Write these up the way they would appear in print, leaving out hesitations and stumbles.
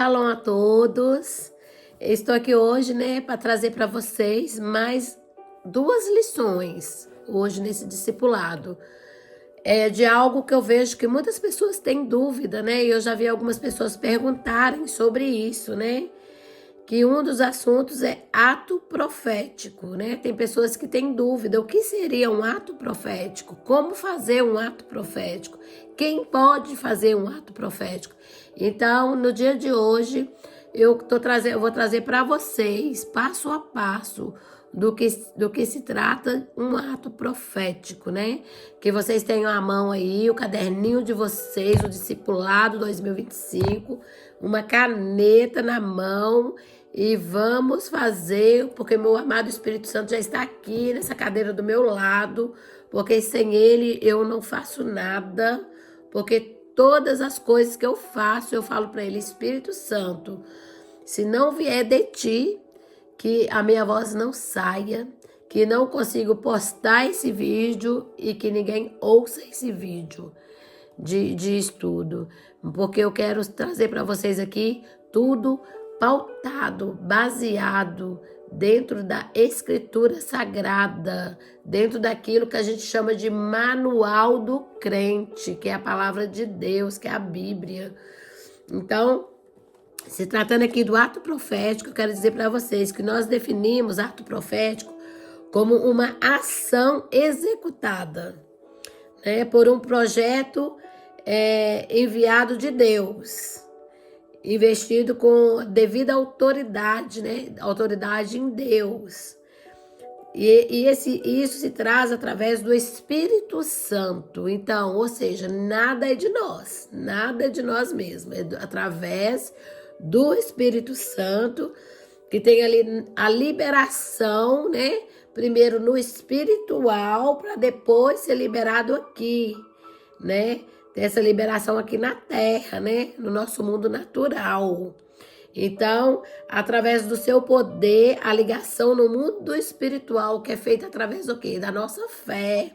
Shalom a todos. Estou aqui hoje, para trazer para vocês mais duas lições hoje nesse discipulado. De algo que eu vejo que muitas pessoas têm dúvida, E eu já vi algumas pessoas perguntarem sobre isso, Que um dos assuntos é ato profético, Tem pessoas que têm dúvida, o que seria um ato profético? Como fazer um ato profético? Quem pode fazer um ato profético? Então, no dia de hoje, eu vou trazer para vocês, passo a passo, do que se trata um ato profético, Que vocês tenham à mão aí o caderninho de vocês, o Discipulado 2025, uma caneta na mão e vamos fazer, porque meu amado Espírito Santo já está aqui nessa cadeira do meu lado, porque sem ele eu não faço nada, porque todas as coisas que eu faço, eu falo para ele, Espírito Santo, se não vier de ti, que a minha voz não saia, que não consigo postar esse vídeo e que ninguém ouça esse vídeo de estudo, porque eu quero trazer para vocês aqui tudo pautado, baseado dentro da Escritura Sagrada, dentro daquilo que a gente chama de manual do crente, que é a palavra de Deus, que é a Bíblia. Então, se tratando aqui do ato profético, eu quero dizer para vocês que nós definimos ato profético como uma ação executada, por um projeto enviado de Deus, investido com devida autoridade, autoridade em Deus. Isso se traz através do Espírito Santo. Então, ou seja, nada é de nós mesmos, é através do Espírito Santo, que tem ali a liberação, primeiro no espiritual, para depois ser liberado aqui, Tem essa liberação aqui na terra, no nosso mundo natural. Então, através do seu poder, a ligação no mundo espiritual, que é feita através do quê? Da nossa fé,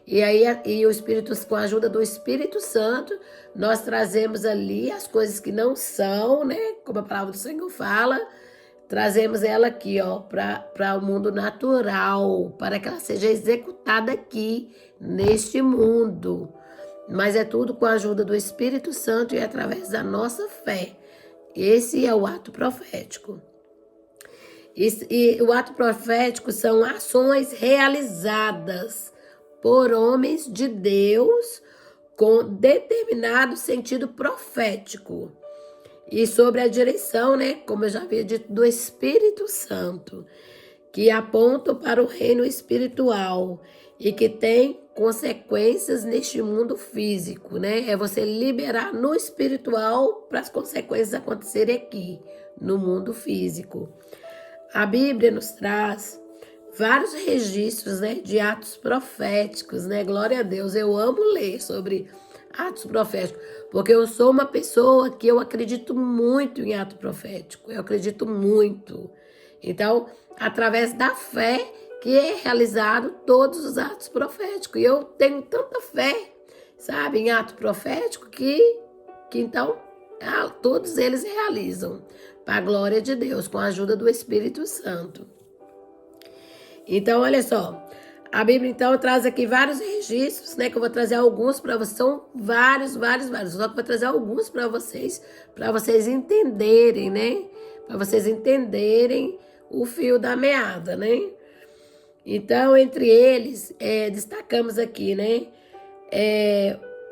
E o Espírito, com a ajuda do Espírito Santo, nós trazemos ali as coisas que não são, Como a palavra do Senhor fala, trazemos ela aqui, para o mundo natural, para que ela seja executada aqui, neste mundo. Mas é tudo com a ajuda do Espírito Santo e através da nossa fé. Esse é o ato profético. E o ato profético são ações realizadas por homens de Deus com determinado sentido profético e sobre a direção, como eu já havia dito, do Espírito Santo, que apontam para o reino espiritual e que tem consequências neste mundo físico, É você liberar no espiritual para as consequências acontecerem aqui, no mundo físico. A Bíblia nos traz vários registros, de atos proféticos, Glória a Deus. Eu amo ler sobre atos proféticos, porque eu sou uma pessoa que eu acredito muito em ato profético. Eu acredito muito. Então, através da fé que é realizado todos os atos proféticos. E eu tenho tanta fé, em ato profético que então todos eles realizam para a glória de Deus, com a ajuda do Espírito Santo. Então, olha só, a Bíblia então traz aqui vários registros, que eu vou trazer alguns para vocês, são vários, só que eu vou trazer alguns para vocês entenderem, Para vocês entenderem o fio da meada, Então, entre eles, destacamos aqui,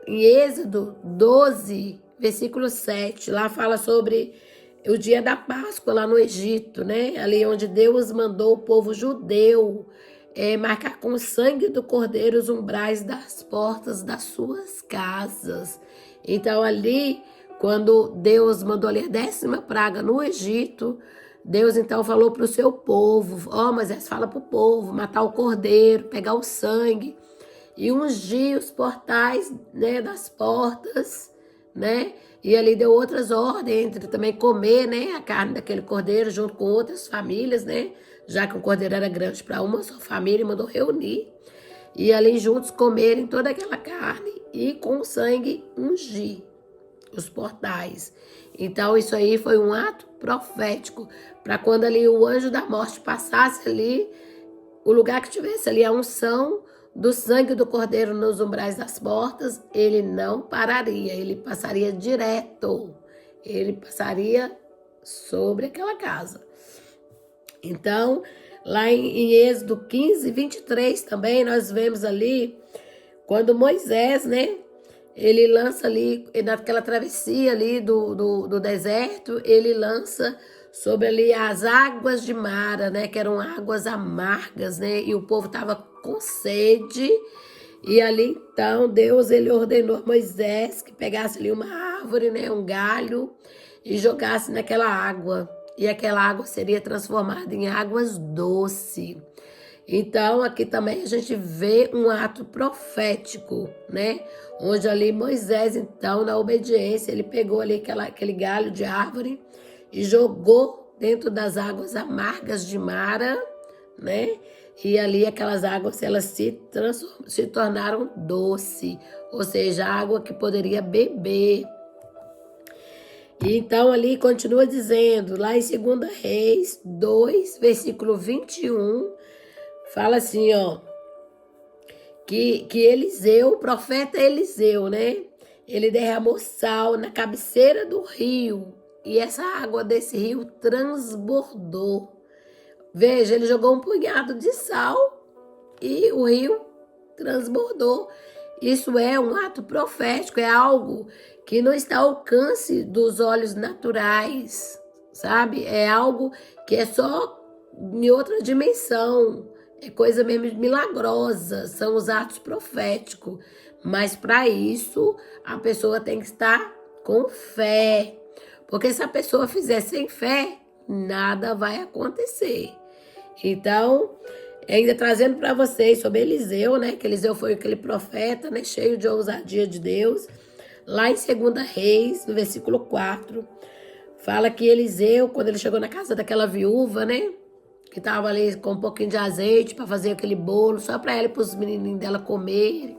em Êxodo 12, versículo 7, lá fala sobre o dia da Páscoa lá no Egito, Ali onde Deus mandou o povo judeu marcar com o sangue do cordeiro os umbrais das portas das suas casas. Então, ali, quando Deus mandou ali a 10ª praga no Egito, Deus então falou para o seu povo, Moisés, fala para o povo, matar o cordeiro, pegar o sangue e ungir os portais, das portas, E ali deu outras ordens, entre também comer, a carne daquele cordeiro junto com outras famílias, Já que o cordeiro era grande para uma só família, mandou reunir. E ali juntos comerem toda aquela carne e com o sangue ungir os portais. Então isso aí foi um ato profético para quando ali o anjo da morte passasse ali, o lugar que tivesse ali a unção do sangue do cordeiro nos umbrais das portas, ele não pararia, ele passaria direto, ele passaria sobre aquela casa. Então, lá em Êxodo 15, 23 também, nós vemos ali, quando Moisés, né, ele lança ali, naquela travessia ali do deserto, ele lança sobre ali as águas de Mara, né, que eram águas amargas, né, e o povo estava com sede, e ali então Deus, ele ordenou a Moisés que pegasse ali uma árvore, né, um galho, e jogasse naquela água, e aquela água seria transformada em águas doces. Então, aqui também a gente vê um ato profético, né? Onde ali Moisés, então, na obediência, ele pegou ali aquele galho de árvore e jogou dentro das águas amargas de Mara, né? E ali aquelas águas, elas se tornaram doce, ou seja, água que poderia beber. E então ali continua dizendo, lá em 2 Reis 2, versículo 21, fala assim, ó, que Eliseu, o profeta Eliseu, né? Ele derramou sal na cabeceira do rio e essa água desse rio transbordou. Veja, ele jogou um punhado de sal e o rio transbordou. Isso é um ato profético, é algo que não está ao alcance dos olhos naturais, sabe? É algo que é só em outra dimensão. É coisa mesmo milagrosa, são os atos proféticos. Mas para isso, a pessoa tem que estar com fé. Porque se a pessoa fizer sem fé, nada vai acontecer. Então, ainda trazendo para vocês sobre Eliseu, né? Que Eliseu foi aquele profeta, né? Cheio de ousadia de Deus. Lá em 2 Reis, no versículo 4, fala que Eliseu, quando ele chegou na casa daquela viúva, né? Que estava ali com um pouquinho de azeite para fazer aquele bolo, só para ela e para os menininhos dela comerem.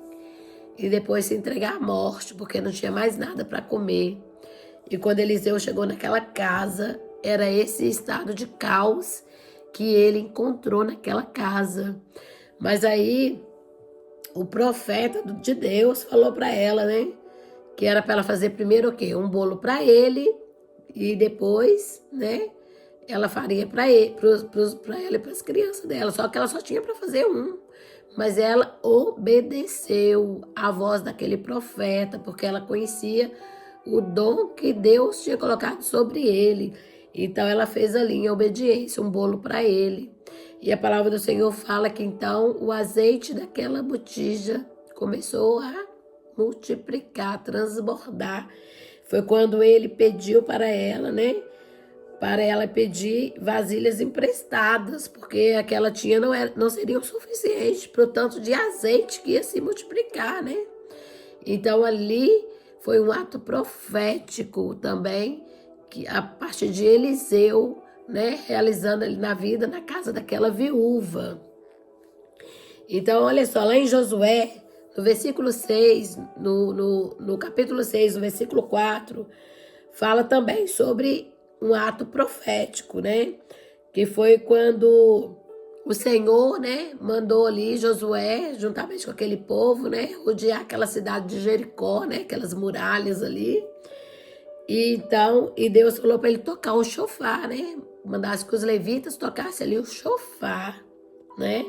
E depois se entregar à morte, porque não tinha mais nada para comer. E quando Eliseu chegou naquela casa, era esse estado de caos que ele encontrou naquela casa. Mas aí, o profeta de Deus falou para ela, né? Que era para ela fazer primeiro o quê? Um bolo para ele e depois, né? Ela faria para ele, para ela e para as crianças dela. Só que ela só tinha para fazer um. Mas ela obedeceu à voz daquele profeta, porque ela conhecia o dom que Deus tinha colocado sobre ele. Então ela fez ali em obediência um bolo para ele. E a palavra do Senhor fala que então o azeite daquela botija começou a multiplicar, transbordar. Foi quando ele pediu para ela, né? Para ela pedir vasilhas emprestadas, porque a que ela tinha não seria o suficiente para o tanto de azeite que ia se multiplicar, né? Então ali foi um ato profético também, que a partir de Eliseu, né, realizando ali na vida, na casa daquela viúva. Então, olha só, lá em Josué, no versículo 6, no capítulo 6, no versículo 4, fala também sobre um ato profético, né? Que foi quando o Senhor, né, mandou ali Josué, juntamente com aquele povo, né, rodear aquela cidade de Jericó, né, aquelas muralhas ali. E Deus falou para ele tocar o chofar, né? Mandasse que os levitas tocassem ali o chofar, né?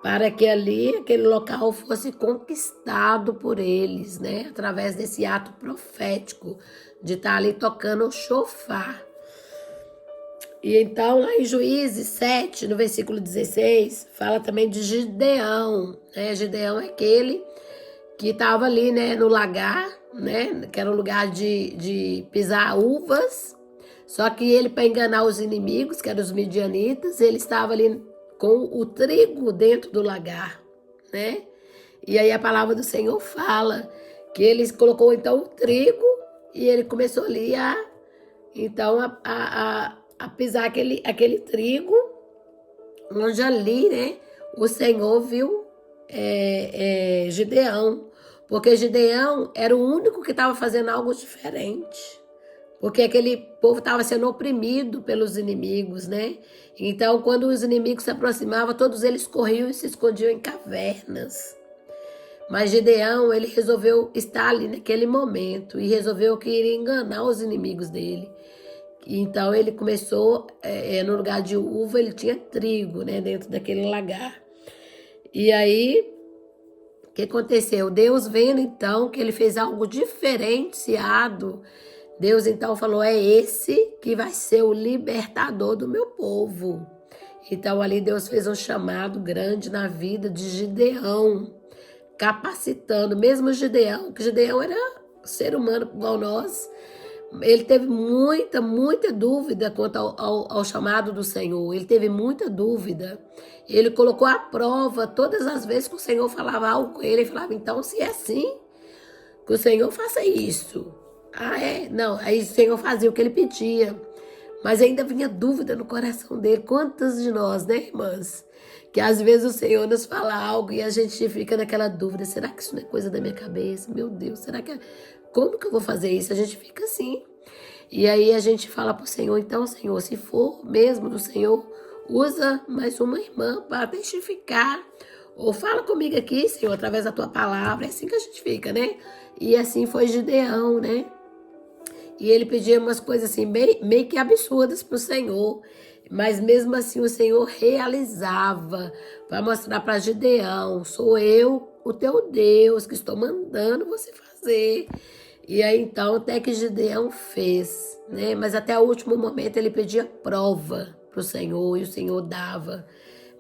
Para que ali aquele local fosse conquistado por eles, né? Através desse ato profético de estar ali tocando o chofar. E então, lá em Juízes 7, no versículo 16, fala também de Gideão, né? Gideão é aquele que estava ali, né, no lagar, né? Que era um lugar de pisar uvas. Só que ele, para enganar os inimigos, que eram os midianitas, ele estava ali com o trigo dentro do lagar, né? E aí a palavra do Senhor fala que ele colocou então o trigo e ele começou ali então a pisar aquele trigo, onde ali, né, o Senhor viu Gideão, Porque Gideão era o único que estava fazendo algo diferente. Porque aquele povo estava sendo oprimido pelos inimigos, né? Então, quando os inimigos se aproximavam, todos eles corriam e se escondiam em cavernas. Mas Gideão, ele resolveu estar ali naquele momento e resolveu que iria enganar os inimigos dele. Então ele começou, no lugar de uva, ele tinha trigo, né, dentro daquele lagar. E aí, o que aconteceu? Deus vendo então que ele fez algo diferenciado, Deus então falou, é esse que vai ser o libertador do meu povo. Então ali Deus fez um chamado grande na vida de Gideão, capacitando, mesmo Gideão, que Gideão era ser humano igual nós, ele teve muita dúvida quanto ao chamado do Senhor. Ele teve muita dúvida. Ele colocou à prova todas as vezes que o Senhor falava algo com ele. Ele falava, então, se é assim, que o Senhor faça isso. Ah, é? Não, aí o Senhor fazia o que ele pedia. Mas ainda vinha dúvida no coração dele. Quantas de nós, né, irmãs? Que às vezes o Senhor nos fala algo e a gente fica naquela dúvida. Será que isso não é coisa da minha cabeça? Meu Deus, será que é... Como que eu vou fazer isso? A gente fica assim. E aí a gente fala para o Senhor, então, Senhor, se for mesmo do Senhor, usa mais uma irmã para testificar. Ou fala comigo aqui, Senhor, através da tua palavra. É assim que a gente fica, né? E assim foi Gideão, né? E ele pedia umas coisas assim, meio que absurdas para o Senhor. Mas mesmo assim o Senhor realizava para mostrar para Gideão, sou eu, o teu Deus, que estou mandando você fazer. E aí então até que Gideão fez, né? Mas até o último momento ele pedia prova para o Senhor e o Senhor dava.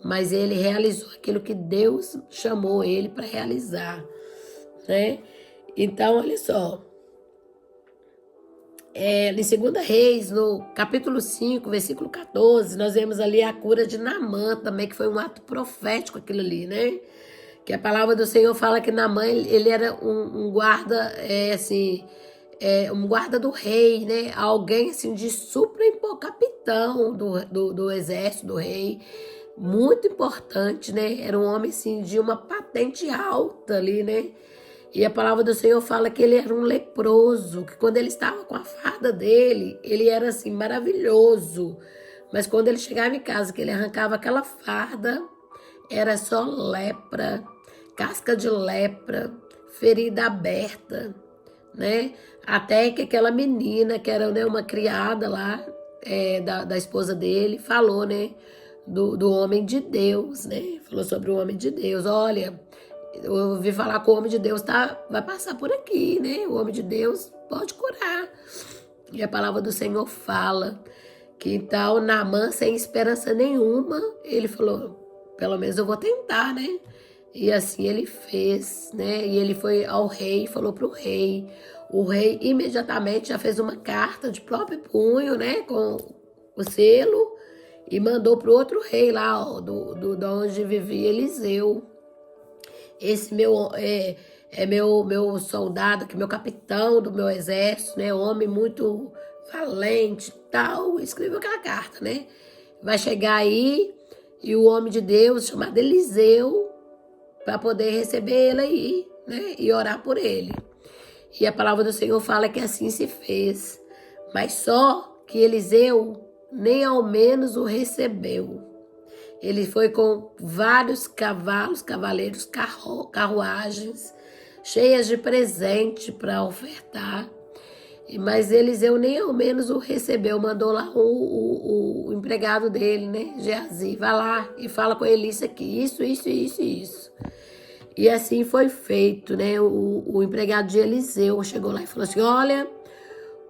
Mas ele realizou aquilo que Deus chamou ele para realizar, né? Então, olha só. Em 2 Reis, no capítulo 5, versículo 14, nós vemos ali a cura de Naamã também, que foi um ato profético aquilo ali, né? Que a palavra do Senhor fala que Naamã, ele era um guarda, um guarda do rei, né? Alguém, assim, de capitão do exército do rei, muito importante, né? Era um homem, assim, de uma patente alta ali, né? E a palavra do Senhor fala que ele era um leproso, que quando ele estava com a farda dele, ele era, assim, maravilhoso. Mas quando ele chegava em casa, que ele arrancava aquela farda, era só lepra, casca de lepra, ferida aberta, né? Até que aquela menina, que era, né, uma criada lá, da esposa dele, falou, né, do homem de Deus, né? Falou sobre o homem de Deus. Olha, eu ouvi falar que o homem de Deus vai passar por aqui, né? O homem de Deus pode curar. E a palavra do Senhor fala que então Naamã, sem esperança nenhuma, ele falou, pelo menos eu vou tentar, né? E assim ele fez, né? E ele foi ao rei, falou para o rei. O rei imediatamente já fez uma carta de próprio punho, né? Com o selo e mandou para o outro rei lá, ó, de onde vivia Eliseu. Esse meu soldado, que meu capitão do meu exército, né? Homem muito valente e tal, escreveu aquela carta, né? Vai chegar aí e o homem de Deus, chamado Eliseu, para poder receber ele aí, né? E orar por ele. E a palavra do Senhor fala que assim se fez. Mas só que Eliseu nem ao menos o recebeu. Ele foi com vários cavalos, cavaleiros, carruagens, cheias de presente para ofertar. Mas Eliseu nem ao menos o recebeu. Mandou lá o empregado dele, né? Geazi, vai lá e fala com ele isso aqui, isso. E assim foi feito, né? O empregado de Eliseu chegou lá e falou assim, olha,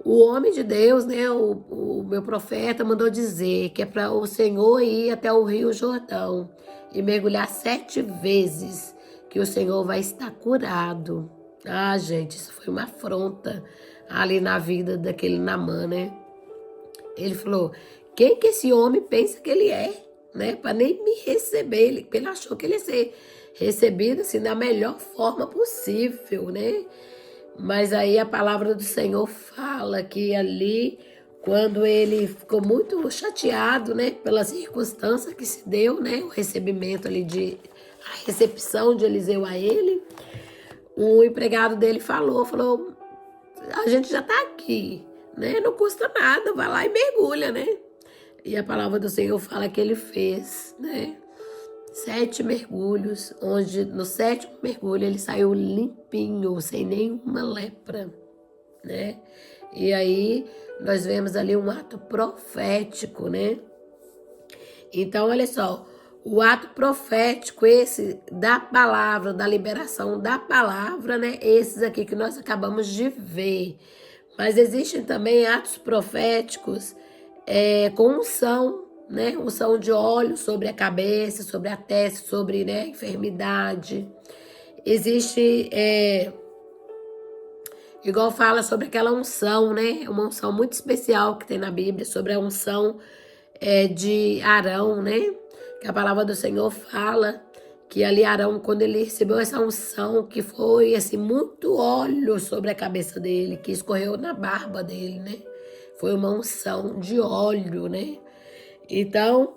o homem de Deus, né? O meu profeta mandou dizer que é para o Senhor ir até o Rio Jordão e mergulhar 7 vezes, que o Senhor vai estar curado. Ah, gente, isso foi uma afronta ali na vida daquele Naamã, né? Ele falou, quem que esse homem pensa que ele é, né? Para nem me receber. Ele achou que ele ia ser recebido assim da melhor forma possível, né? Mas aí a palavra do Senhor fala que ali, quando ele ficou muito chateado, né? Pela circunstância que se deu, né? O recebimento ali a recepção de Eliseu a ele. um empregado dele falou, a gente já está aqui, né? Não custa nada, vai lá e mergulha, né? E a palavra do Senhor fala que ele fez, né? 7 mergulhos, onde no 7º mergulho ele saiu limpinho, sem nenhuma lepra, né? E aí nós vemos ali um ato profético, né? Então, olha só, o ato profético, esse da palavra, da liberação da palavra, né? Esses aqui que nós acabamos de ver. Mas existem também atos proféticos com unção, né? Unção de óleo sobre a cabeça, sobre a testa, sobre, né, enfermidade. Existe, igual fala sobre aquela unção, né? Uma unção muito especial que tem na Bíblia, sobre a unção de Arão, né? Que a palavra do Senhor fala que ali Arão, quando ele recebeu essa unção, que foi assim, muito óleo sobre a cabeça dele, que escorreu na barba dele, né? Foi uma unção de óleo, né? Então,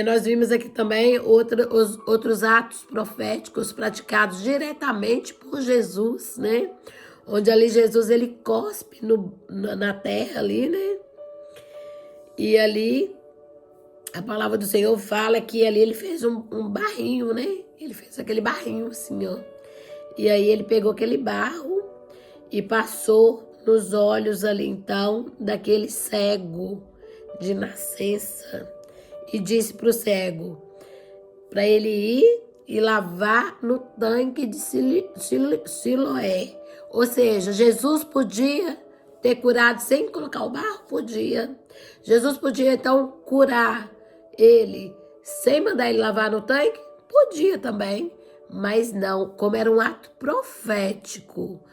nós vimos aqui também os outros atos proféticos praticados diretamente por Jesus, né? Onde ali Jesus, ele cospe na terra ali, né? E ali, a palavra do Senhor fala que ali ele fez um barrinho, né? Ele fez aquele barrinho assim, ó. E aí ele pegou aquele barro e passou nos olhos ali, então, daquele cego de nascença. E disse para o cego, para ele ir e lavar no tanque de Siloé. Ou seja, Jesus podia ter curado sem colocar o barro? Podia. Jesus podia, então, curar ele sem mandar ele lavar no tanque? Podia também. Mas não, como era um ato profético,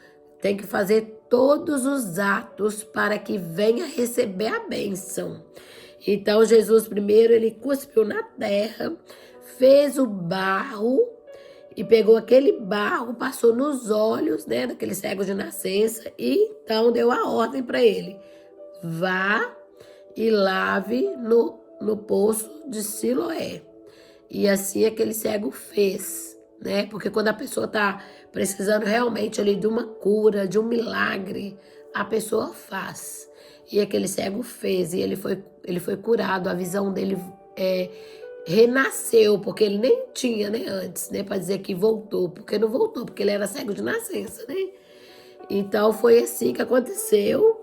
tem que fazer todos os atos para que venha receber a bênção. Então, Jesus primeiro, ele cuspiu na terra, fez o barro e pegou aquele barro, passou nos olhos, né, daquele cego de nascença e então deu a ordem para ele. Vá e lave no poço de Siloé. E assim aquele cego fez, né? Porque quando a pessoa está precisando realmente ali de uma cura, de um milagre, a pessoa faz. E aquele cego fez e ele foi curado, a visão dele renasceu, porque ele nem tinha, né, antes, né, para dizer que voltou, porque não voltou, porque ele era cego de nascença, né? Então foi assim que aconteceu.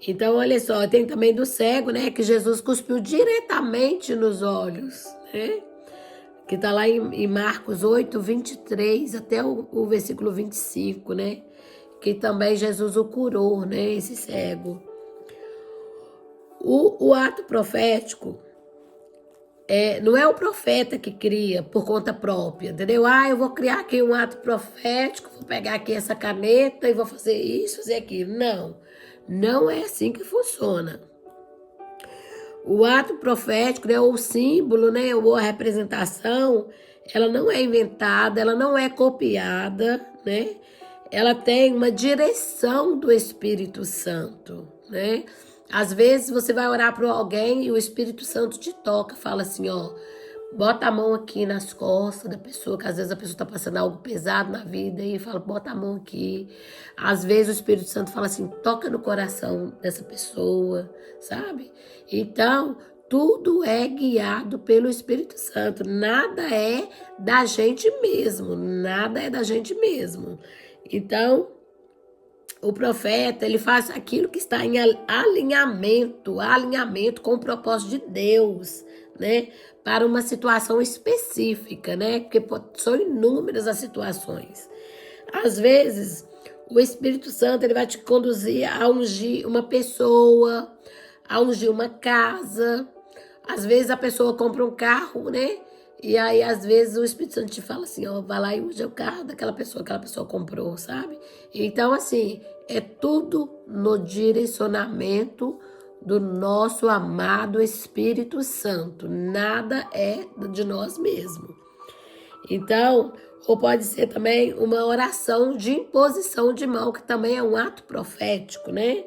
Então, olha só, tem também do cego, né, que Jesus cuspiu diretamente nos olhos, né? Que está lá em Marcos 8, 23 até o versículo 25, né? Que também Jesus o curou, né, esse cego. O ato profético não é o profeta que cria por conta própria, entendeu? Eu vou criar aqui um ato profético, vou pegar aqui essa caneta e vou fazer isso, fazer aquilo. Não é assim que funciona. O ato profético, né, ou o símbolo, né, ou a representação, ela não é inventada, ela não é copiada, né? Ela tem uma direção do Espírito Santo, né? Às vezes você vai orar para alguém e o Espírito Santo te toca, fala assim, ó, bota a mão aqui nas costas da pessoa, que às vezes a pessoa está passando algo pesado na vida e fala, bota a mão aqui. Às vezes o Espírito Santo fala assim, toca no coração dessa pessoa, sabe? Então, tudo é guiado pelo Espírito Santo. Nada é da gente mesmo, nada é da gente mesmo. Então, o profeta, ele faz aquilo que está em alinhamento com o propósito de Deus, né? Para uma situação específica, né? Porque são inúmeras as situações. Às vezes, o Espírito Santo, ele vai te conduzir a ungir uma pessoa, a ungir uma casa. Às vezes a pessoa compra um carro, né? E aí, às vezes, o Espírito Santo te fala assim, ó, vai lá e usa o carro daquela pessoa que aquela pessoa comprou, sabe? Então, assim, é tudo no direcionamento do nosso amado Espírito Santo. Nada é de nós mesmos. Então, ou pode ser também uma oração de imposição de mão, que também é um ato profético, né?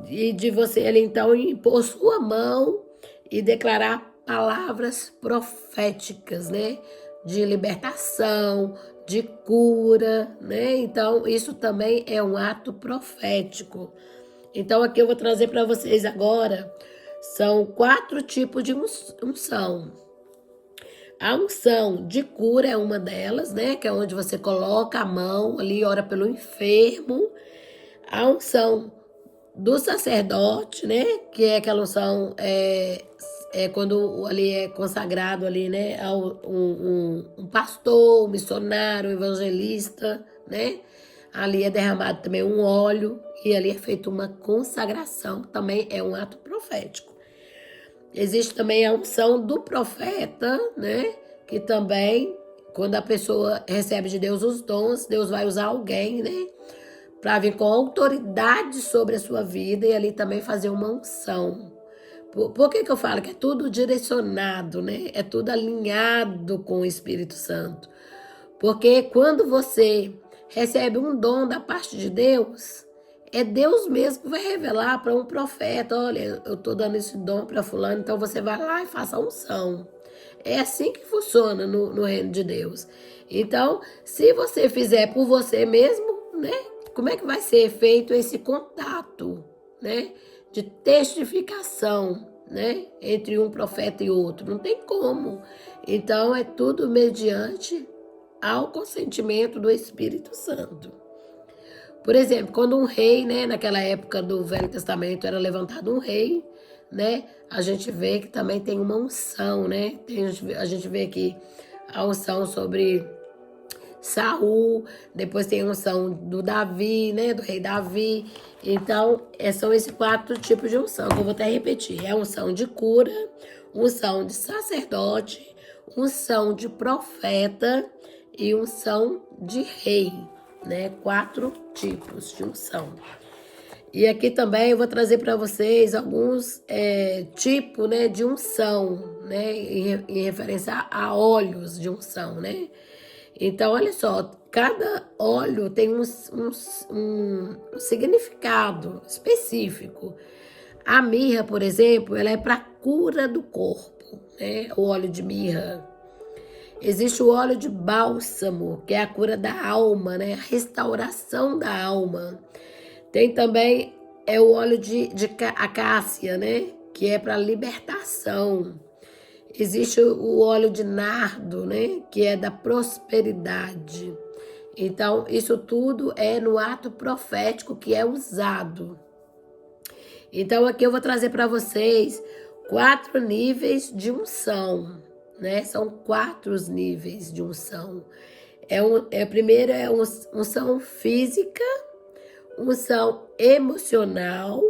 E de você, ele então, impor sua mão e declarar palavras proféticas, né? De libertação, de cura, né? Então, isso também é um ato profético. Então, aqui eu vou trazer para vocês agora, são 4 tipos de unção. A unção de cura é uma delas, né? Que é onde você coloca a mão ali, ora pelo enfermo. A unção do sacerdote, né? Que é aquela unção, quando ali é consagrado ali, né? Um pastor, um missionário, um evangelista, né? Ali é derramado também um óleo e ali é feita uma consagração, também é um ato profético. Existe também a unção do profeta, né? Que também, quando a pessoa recebe de Deus os dons, Deus vai usar alguém, né? Para vir com autoridade sobre a sua vida e ali também fazer uma unção. Por que eu falo que é tudo direcionado, né? É tudo alinhado com o Espírito Santo. Porque quando você recebe um dom da parte de Deus, é Deus mesmo que vai revelar para um profeta: olha, eu estou dando esse dom para fulano, então você vai lá e faça a unção. É assim que funciona no reino de Deus. Então, se você fizer por você mesmo, né? Como é que vai ser feito esse contato, né? De testificação, né? Entre um profeta e outro. Não tem como. Então, é tudo mediante ao consentimento do Espírito Santo. Por exemplo, quando um rei, né, naquela época do Velho Testamento, era levantado um rei, né, a gente vê que também tem uma unção, né? A gente vê aqui a unção sobre Saul, depois tem a unção do Davi, né, do rei Davi. Então, são esses 4 tipos de unção, que eu vou até repetir. É a unção de cura, unção de sacerdote, unção de profeta e unção de rei, né? 4 tipos de unção. E aqui também eu vou trazer para vocês alguns tipos, né, de unção, né, em referência a óleos de unção, né? Então, olha só, cada óleo tem um significado específico. A mirra, por exemplo, ela é para cura do corpo, né? O óleo de mirra. Existe o óleo de bálsamo, que é a cura da alma, né? A restauração da alma. Tem também o óleo de acácia, né? Que é para libertação. Existe o óleo de nardo, né? Que é da prosperidade. Então, isso tudo é no ato profético que é usado. Então, aqui eu vou trazer para vocês 4 níveis de unção, né? São 4 níveis de unção. Primeiro é unção física, unção emocional,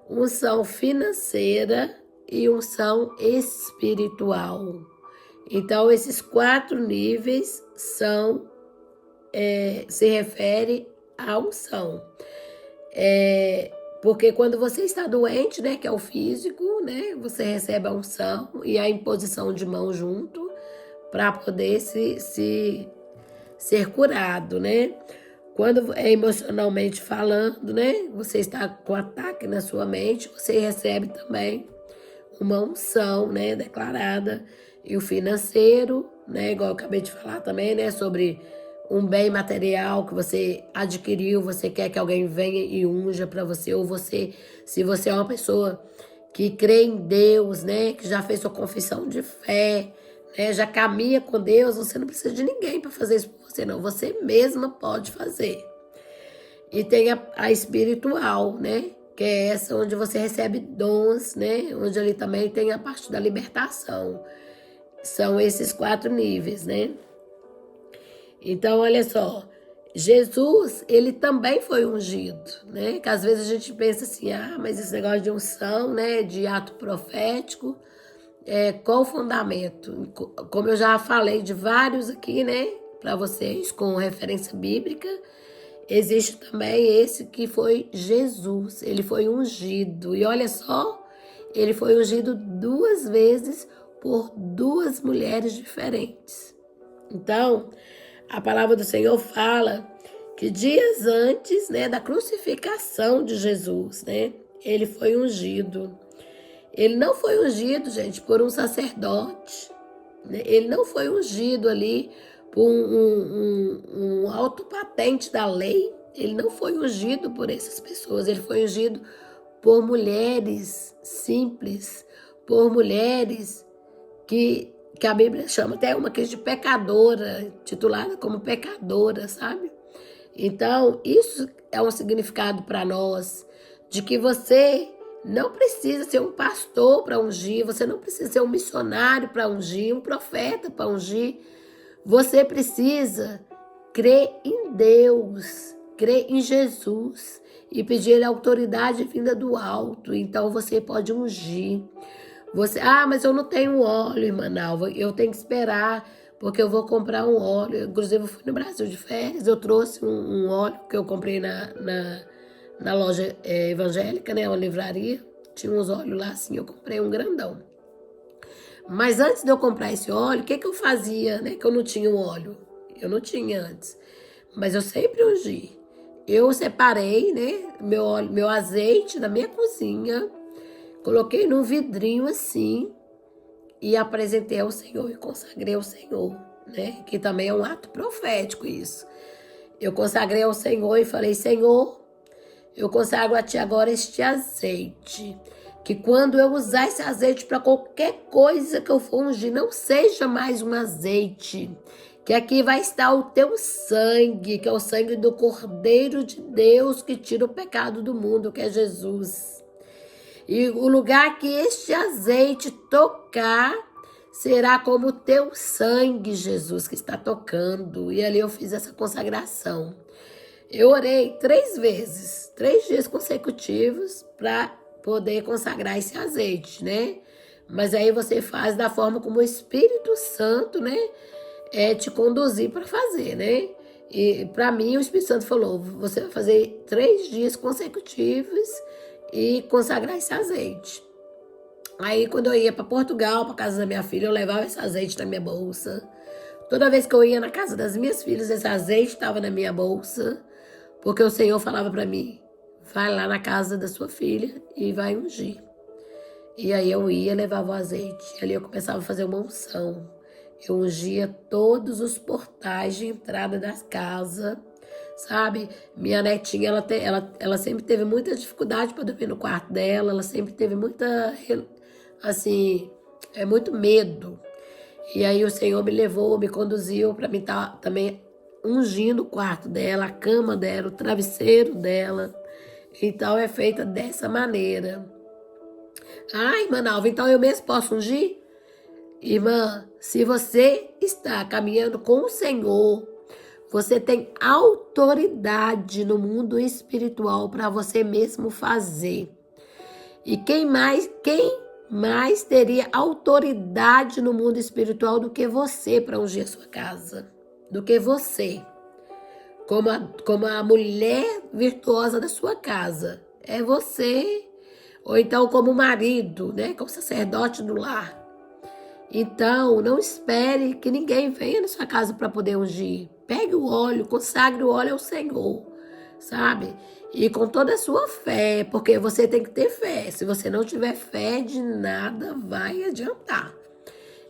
unção financeira e unção espiritual. Então, esses 4 níveis se refere à unção. Porque quando você está doente, né, que é o físico, né, você recebe a unção e a imposição de mão junto para poder ser curado, né? Quando é emocionalmente falando, né, você está com ataque na sua mente, você recebe também uma unção, né, declarada. E o financeiro, né, igual eu acabei de falar também, né, sobre um bem material que você adquiriu, você quer que alguém venha e unja para você, ou você, se você é uma pessoa que crê em Deus, né, que já fez sua confissão de fé, né, já caminha com Deus, você não precisa de ninguém para fazer isso por você, não, você mesma pode fazer. E tem a espiritual, né, que é essa onde você recebe dons, né, onde ali também tem a parte da libertação. São esses 4 níveis, né? Então, olha só, Jesus, ele também foi ungido, né? Que às vezes a gente pensa assim, mas esse negócio de unção, né, de ato profético, qual o fundamento? Como eu já falei de vários aqui, né, para vocês, com referência bíblica, existe também esse que foi Jesus, ele foi ungido. E olha só, ele foi ungido 2 vezes por 2 mulheres diferentes. Então, a palavra do Senhor fala que dias antes, né, da crucificação de Jesus, né, ele foi ungido. Ele não foi ungido, gente, por um sacerdote, né? Ele não foi ungido ali por um alto patente da lei. Ele não foi ungido por essas pessoas, ele foi ungido por mulheres simples, por mulheres que a Bíblia chama até uma que é de pecadora, titulada como pecadora, sabe? Então, isso é um significado para nós, de que você não precisa ser um pastor para ungir, você não precisa ser um missionário para ungir, um profeta para ungir. Você precisa crer em Deus, crer em Jesus e pedir a autoridade vinda do alto. Então você pode ungir. Mas eu não tenho óleo, irmã Nalva, eu tenho que esperar, porque eu vou comprar um óleo. Inclusive, eu fui no Brasil de férias, eu trouxe um óleo que eu comprei na loja evangélica, né, uma livraria. Tinha uns óleos lá assim, eu comprei um grandão. Mas antes de eu comprar esse óleo, o que eu fazia, né, que eu não tinha o óleo? Eu não tinha antes, mas eu sempre ungi. Eu separei, né, meu azeite da minha cozinha, coloquei num vidrinho assim e apresentei ao Senhor e consagrei ao Senhor, né? Que também é um ato profético isso. Eu consagrei ao Senhor e falei: Senhor, eu consagro a Ti agora este azeite. Que quando eu usar esse azeite para qualquer coisa que eu for ungir, não seja mais um azeite. Que aqui vai estar o Teu sangue, que é o sangue do Cordeiro de Deus que tira o pecado do mundo, que é Jesus. E o lugar que este azeite tocar será como o teu sangue, Jesus, que está tocando. E ali eu fiz essa consagração. Eu orei 3 vezes, 3 dias consecutivos para poder consagrar esse azeite, né? Mas aí você faz da forma como o Espírito Santo, né, te conduzir para fazer, né? E para mim o Espírito Santo falou: você vai fazer 3 dias consecutivos e consagrar esse azeite. Aí quando eu ia para Portugal, para casa da minha filha, eu levava esse azeite na minha bolsa. Toda vez que eu ia na casa das minhas filhas, esse azeite estava na minha bolsa, porque o Senhor falava para mim: vai lá na casa da sua filha e vai ungir. E aí eu ia, levava o azeite, ali eu começava a fazer uma unção. Eu ungia todos os portais de entrada das casas, sabe? Minha netinha, ela sempre teve muita dificuldade para dormir no quarto dela, ela sempre teve assim, muito medo. E aí o Senhor me levou, me conduziu para mim estar também ungindo o quarto dela, a cama dela, o travesseiro dela. Então é feita dessa maneira. Irmã Nalva, então eu mesmo posso ungir? Irmã, se você está caminhando com o Senhor, você tem autoridade no mundo espiritual para você mesmo fazer. E quem mais teria autoridade no mundo espiritual do que você para ungir a sua casa? Do que você? Como a mulher virtuosa da sua casa. É você. Ou então como marido, né? Como sacerdote do lar. Então, não espere que ninguém venha na sua casa para poder ungir. Pegue o óleo, consagre o óleo ao Senhor, sabe? E com toda a sua fé, porque você tem que ter fé. Se você não tiver fé, de nada vai adiantar.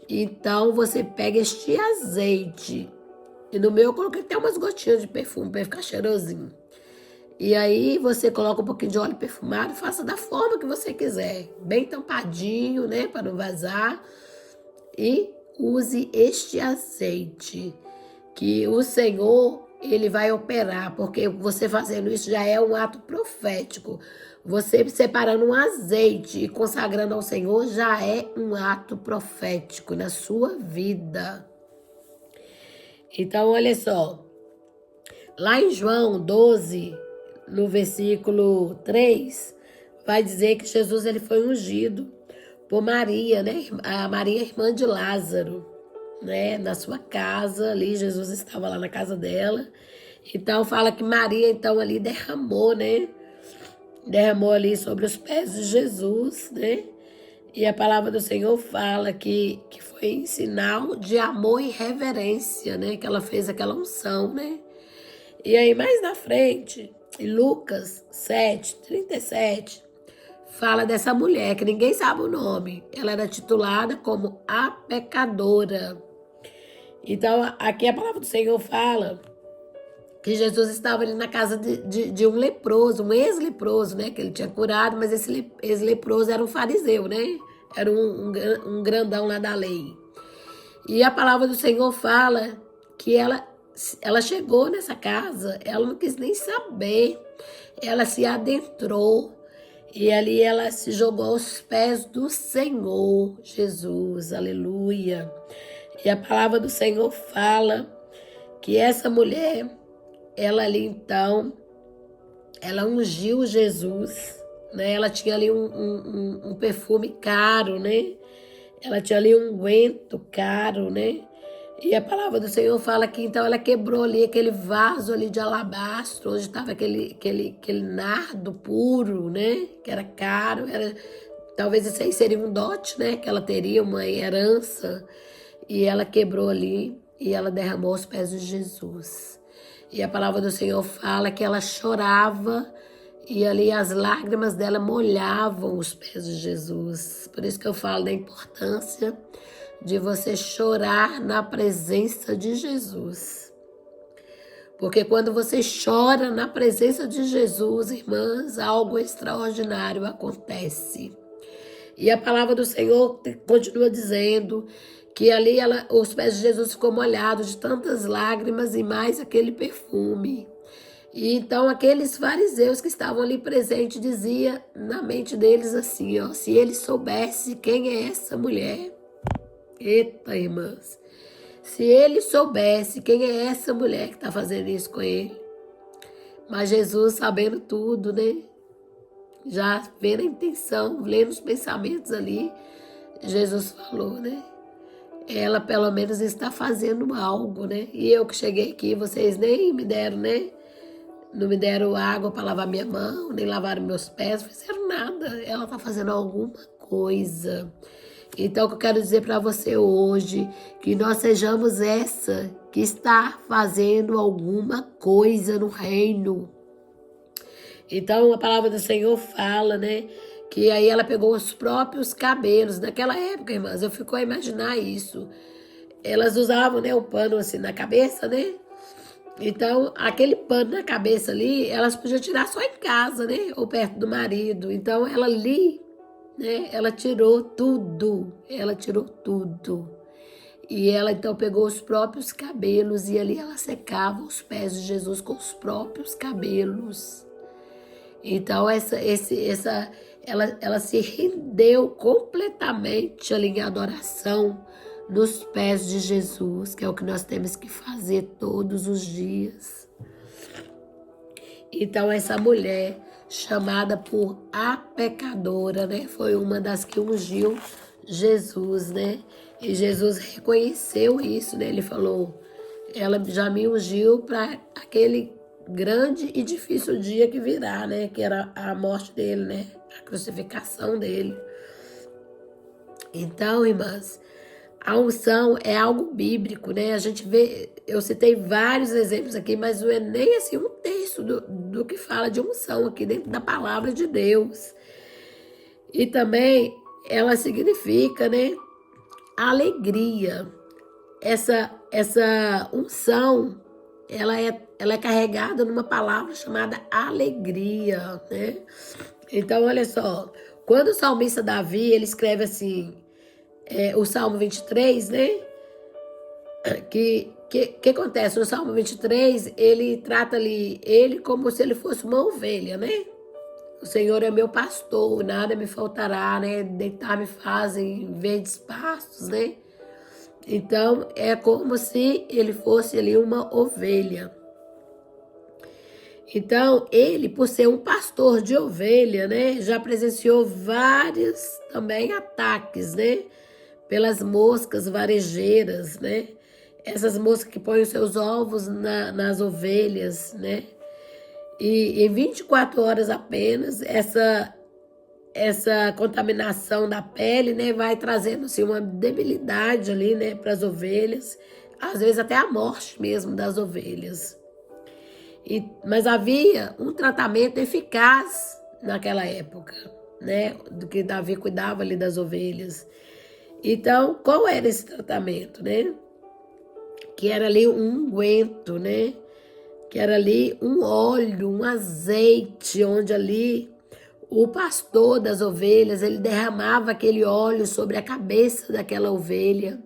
Então, você pega este azeite. E no meu eu coloquei até umas gotinhas de perfume para ficar cheirosinho. E aí você coloca um pouquinho de óleo perfumado, faça da forma que você quiser. Bem tampadinho, né? Para não vazar. E use este azeite, que o Senhor, Ele vai operar, porque você fazendo isso já é um ato profético. Você separando um azeite e consagrando ao Senhor já é um ato profético na sua vida. Então, olha só, lá em João 12, no versículo 3, vai dizer que Jesus ele foi ungido por Maria, né? A Maria, irmã de Lázaro, né? Na sua casa ali, Jesus estava lá na casa dela. Então fala que Maria então ali derramou, né? Derramou ali sobre os pés de Jesus, né? E a palavra do Senhor fala que foi em sinal de amor e reverência, né? Que ela fez aquela unção, né? E aí mais na frente, em Lucas 7:37, fala dessa mulher, que ninguém sabe o nome. Ela era titulada como a pecadora. Então, aqui a palavra do Senhor fala que Jesus estava ali na casa de um leproso, um ex-leproso, né? Que ele tinha curado, mas esse ex-leproso era um fariseu, né? Era um grandão lá da lei. E a palavra do Senhor fala que ela chegou nessa casa, ela não quis nem saber, ela se adentrou e ali ela se jogou aos pés do Senhor Jesus, aleluia. E a palavra do Senhor fala que essa mulher, ela ali então, ela ungiu Jesus, né? Ela tinha ali um perfume caro, né? Ela tinha ali um unguento caro, né? E a palavra do Senhor fala que então ela quebrou ali aquele vaso ali de alabastro, onde estava aquele nardo puro, né? Que era caro, talvez isso aí seria um dote, né? Que ela teria, uma herança. E ela quebrou ali e ela derramou aos pés de Jesus. E a palavra do Senhor fala que ela chorava e ali as lágrimas dela molhavam os pés de Jesus. Por isso que eu falo da importância de você chorar na presença de Jesus. Porque quando você chora na presença de Jesus, irmãs, algo extraordinário acontece. E a palavra do Senhor continua dizendo que ali os pés de Jesus ficou molhados de tantas lágrimas e mais aquele perfume. E então aqueles fariseus que estavam ali presentes dizia na mente deles assim, ó, se ele soubesse quem é essa mulher. Eita, irmãs. Se ele soubesse quem é essa mulher que está fazendo isso com ele. Mas Jesus, sabendo tudo, né? Já vendo a intenção, lendo os pensamentos ali, Jesus falou, né? Ela pelo menos está fazendo algo, né? E eu que cheguei aqui, vocês nem me deram, né? Não me deram água para lavar minha mão, nem lavaram meus pés, não fizeram nada. Ela está fazendo alguma coisa. Então, o que eu quero dizer para você hoje, que nós sejamos essa que está fazendo alguma coisa no reino. Então, a palavra do Senhor fala, né? Que aí ela pegou os próprios cabelos. Naquela época, irmãs, eu fico a imaginar isso. Elas usavam, né, o pano assim na cabeça, né? Então, aquele pano na cabeça ali, elas podiam tirar só em casa, né? Ou perto do marido. Então, ela ali, né? Ela tirou tudo. Ela tirou tudo. E ela então pegou os próprios cabelos e ali ela secava os pés de Jesus com os próprios cabelos. Então, ela se rendeu completamente ali em adoração nos pés de Jesus, que é o que nós temos que fazer todos os dias. Então, essa mulher, chamada por a pecadora, né, foi uma das que ungiu Jesus, né? E Jesus reconheceu isso, né? Ele falou, ela já me ungiu para aquele grande e difícil dia que virá, né? Que era a morte dele, né? A crucificação dele. Então, irmãs, a unção é algo bíblico, né? A gente vê, eu citei vários exemplos aqui, mas não é nem assim um terço do que fala de unção aqui dentro da palavra de Deus. E também ela significa, né? Alegria. Essa unção, ela é carregada numa palavra chamada alegria, né? Então, olha só, quando o salmista Davi, ele escreve assim, o Salmo 23, né? Que acontece? No Salmo 23, ele trata ali ele como se ele fosse uma ovelha, né? O Senhor é meu pastor, nada me faltará, né? Deitar-me fazem verdes pastos, né? Então, é como se ele fosse ali uma ovelha. Então, ele, por ser um pastor de ovelha, né? Já presenciou vários também ataques, né? Pelas moscas varejeiras, né? Essas moscas que põem os seus ovos nas ovelhas, né? E em 24 horas apenas, essa contaminação da pele, né, vai trazendo assim, uma debilidade ali, né, para as ovelhas, às vezes até a morte mesmo das ovelhas. Mas havia um tratamento eficaz naquela época, né, do que Davi cuidava ali das ovelhas. Então, qual era esse tratamento, né? que era ali um unguento, né? Que era ali um óleo, um azeite, onde ali o pastor das ovelhas, ele derramava aquele óleo sobre a cabeça daquela ovelha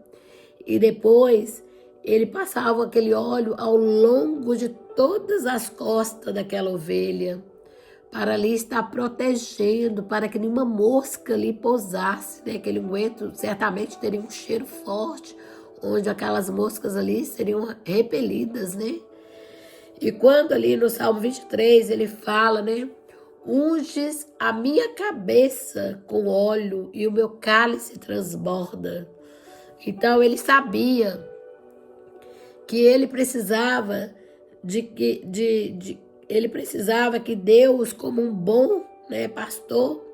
e depois ele passava aquele óleo ao longo de todas as costas daquela ovelha, para ali estar protegendo, para que nenhuma mosca ali pousasse, né? Aquele unguento certamente teria um cheiro forte, onde aquelas moscas ali seriam repelidas, né? E quando ali no Salmo 23 ele fala, né? Unges a minha cabeça com óleo e o meu cálice transborda. Então ele sabia que ele precisava ele precisava que Deus, como um bom, né, pastor,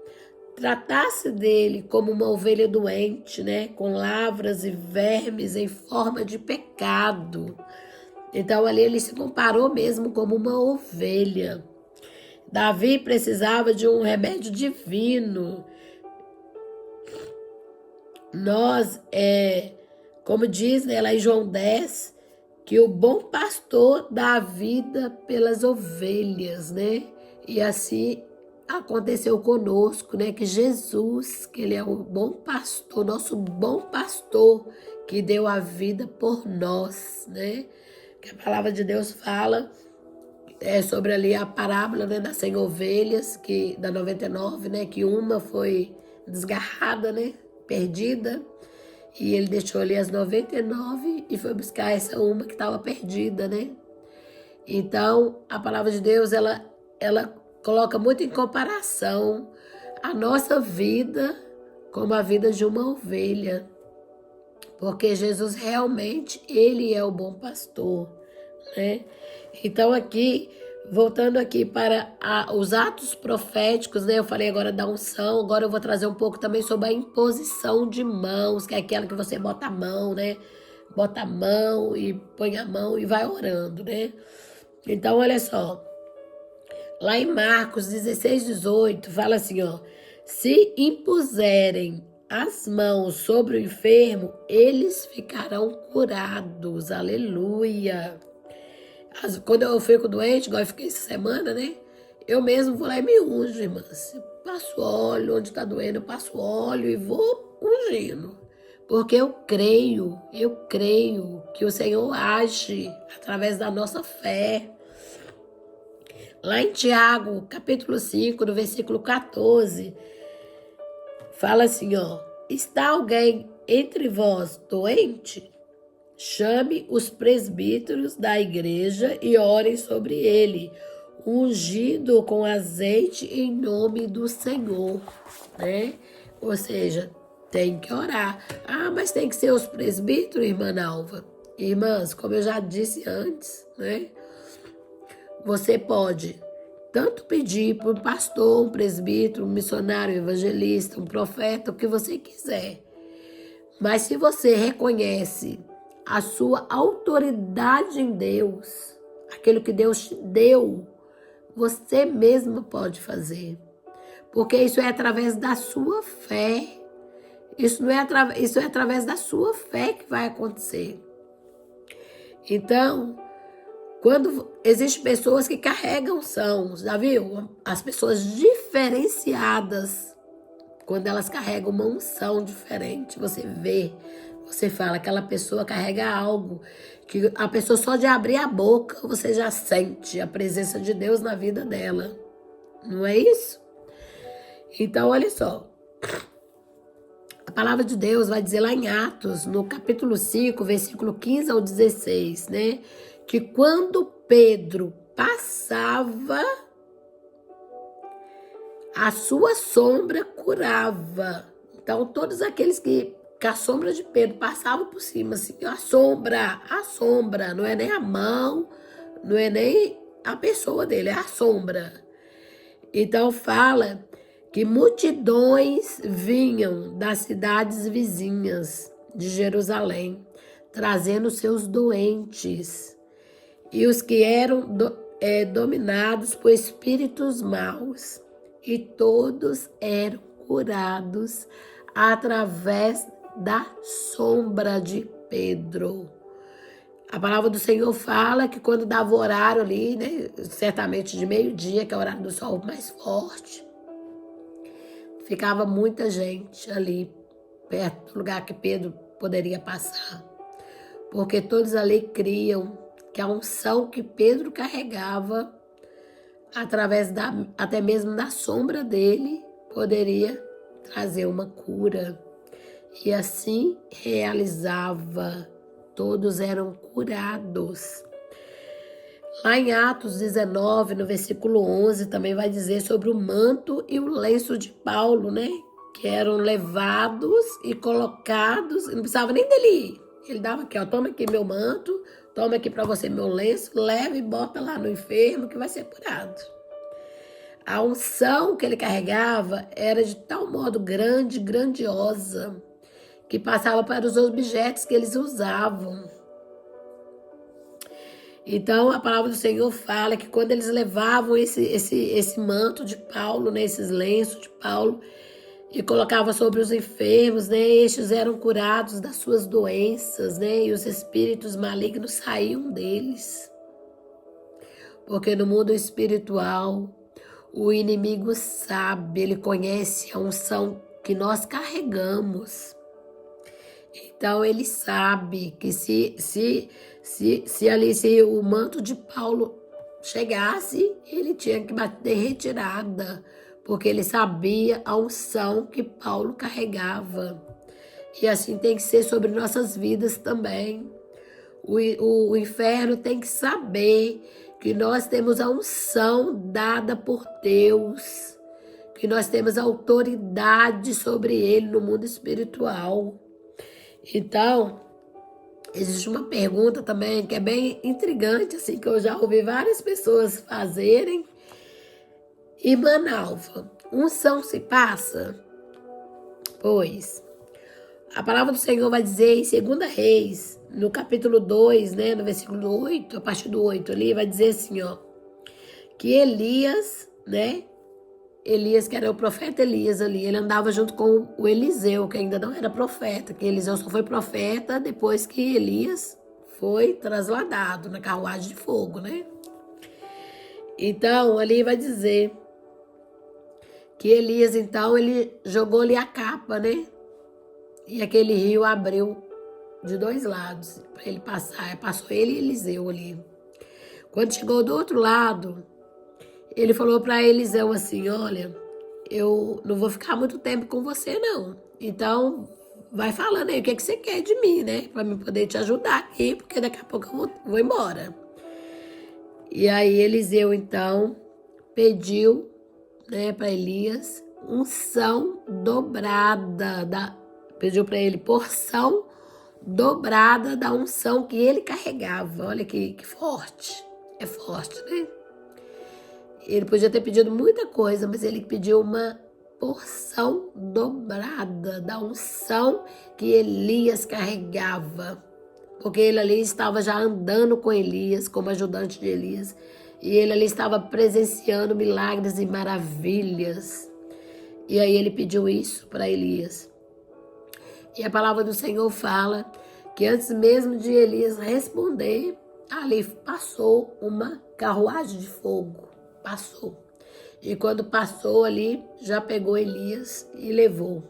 tratasse dele como uma ovelha doente, né, com lavras e vermes em forma de pecado. Então ali ele se comparou mesmo como uma ovelha. Davi precisava de um remédio divino. Nós, como diz, né, lá em João 10, que o bom pastor dá a vida pelas ovelhas, né? E assim aconteceu conosco, né? Que Jesus, que ele é o bom pastor, nosso bom pastor, que deu a vida por nós, né? Que a palavra de Deus fala sobre ali a parábola, né, das 100 ovelhas, que da 99, né? Que uma foi desgarrada, né? Perdida. E ele deixou ali as 99 e foi buscar essa uma que estava perdida, né? Então, a palavra de Deus, ela coloca muito em comparação a nossa vida como a vida de uma ovelha. Porque Jesus realmente, ele é o bom pastor, né? Então aqui, voltando aqui para os atos proféticos, né? Eu falei agora da unção, agora eu vou trazer um pouco também sobre a imposição de mãos, que é aquela que você bota a mão, né? Bota a mão e põe a mão e vai orando, né? Então, olha só, lá em Marcos 16:18, fala assim, ó: se impuserem as mãos sobre o enfermo, eles ficarão curados. Aleluia. Quando eu fico doente, igual eu fiquei essa semana, né? Eu mesmo vou lá e me unjo, irmãs. Passo óleo, onde tá doendo, eu passo óleo e vou ungindo. Porque eu creio que o Senhor age através da nossa fé. Lá em Tiago, capítulo 5, no versículo 14, fala assim, ó: está alguém entre vós doente? Chame os presbíteros da igreja e orem sobre ele, ungido com azeite em nome do Senhor, né? Ou seja, tem que orar. Ah, mas tem que ser os presbíteros, irmã Alva. Irmãs, como eu já disse antes, né? Você pode tanto pedir para um pastor, um presbítero, um missionário, um evangelista, um profeta, o que você quiser. Mas se você reconhece a sua autoridade em Deus, aquilo que Deus te deu, você mesmo pode fazer. Porque isso é através da sua fé. Isso é através da sua fé que vai acontecer. Então, quando existem pessoas que carregam unção, já viu? As pessoas diferenciadas, quando elas carregam uma unção diferente, você vê, você fala, aquela pessoa carrega algo, que a pessoa só de abrir a boca, você já sente a presença de Deus na vida dela. Não é isso? Então, olha só. A palavra de Deus vai dizer lá em Atos, no capítulo 5, versículo 15 ao 16, né? Que quando Pedro passava, a sua sombra curava. Então, todos aqueles que a sombra de Pedro passavam por cima, assim, a sombra, não é nem a mão, não é nem a pessoa dele, é a sombra. Então, fala que multidões vinham das cidades vizinhas de Jerusalém, trazendo seus doentes, e os que eram dominados por espíritos maus, e todos eram curados através da sombra de Pedro. A palavra do Senhor fala que quando dava o horário ali, né, certamente de meio-dia, que é o horário do sol mais forte, ficava muita gente ali, perto do lugar que Pedro poderia passar. Porque todos ali criam que a unção que Pedro carregava, através até mesmo da sombra dele, poderia trazer uma cura. E assim realizava, todos eram curados. Lá em Atos 19, no versículo 11, também vai dizer sobre o manto e o lenço de Paulo, né? Que eram levados e colocados, não precisava nem dele ir. Ele dava aqui, ó, toma aqui meu manto, toma aqui para você meu lenço, leva e bota lá no enfermo que vai ser curado. A unção que ele carregava era de tal modo grande, grandiosa, que passava para os objetos que eles usavam. Então, a palavra do Senhor fala que quando eles levavam esse manto de Paulo, né, esses lenços de Paulo, e colocavam sobre os enfermos, né, estes eram curados das suas doenças, né, e os espíritos malignos saíam deles. Porque no mundo espiritual, o inimigo sabe, ele conhece a unção que nós carregamos. Então ele sabe que se o manto de Paulo chegasse, ele tinha que bater retirada, porque ele sabia a unção que Paulo carregava. E assim tem que ser sobre nossas vidas também. O inferno tem que saber que nós temos a unção dada por Deus, que nós temos autoridade sobre ele no mundo espiritual. Então, existe uma pergunta também que é bem intrigante, assim, que eu já ouvi várias pessoas fazerem. E Manalva, unção se passa? Pois, a palavra do Senhor vai dizer em 2 Reis, no capítulo 2, né, no versículo 8, a partir do 8 ali, vai dizer assim, ó, que Elias, né, Elias, que era o profeta Elias ali, ele andava junto com o Eliseu, que ainda não era profeta, que Eliseu só foi profeta depois que Elias foi trasladado na carruagem de fogo, né? Então, ali vai dizer que Elias, então, ele jogou ali a capa, né? E aquele rio abriu de dois lados para ele passar. Passou ele e Eliseu ali. Quando chegou do outro lado, ele falou para Eliseu assim, olha, eu não vou ficar muito tempo com você, não. Então, vai falando aí o que você quer de mim, né? Para mim poder te ajudar aqui, porque daqui a pouco eu vou embora. E aí Eliseu, então, pediu, né, para Elias unção dobrada, pediu para ele porção dobrada da unção que ele carregava. Olha que forte, é forte, né? Ele podia ter pedido muita coisa, mas ele pediu uma porção dobrada da unção que Elias carregava. Porque ele ali estava já andando com Elias, como ajudante de Elias. E ele ali estava presenciando milagres e maravilhas. E aí ele pediu isso para Elias. E a palavra do Senhor fala que antes mesmo de Elias responder, ali passou uma carruagem de fogo. Passou. E quando passou ali, já pegou Elias e levou.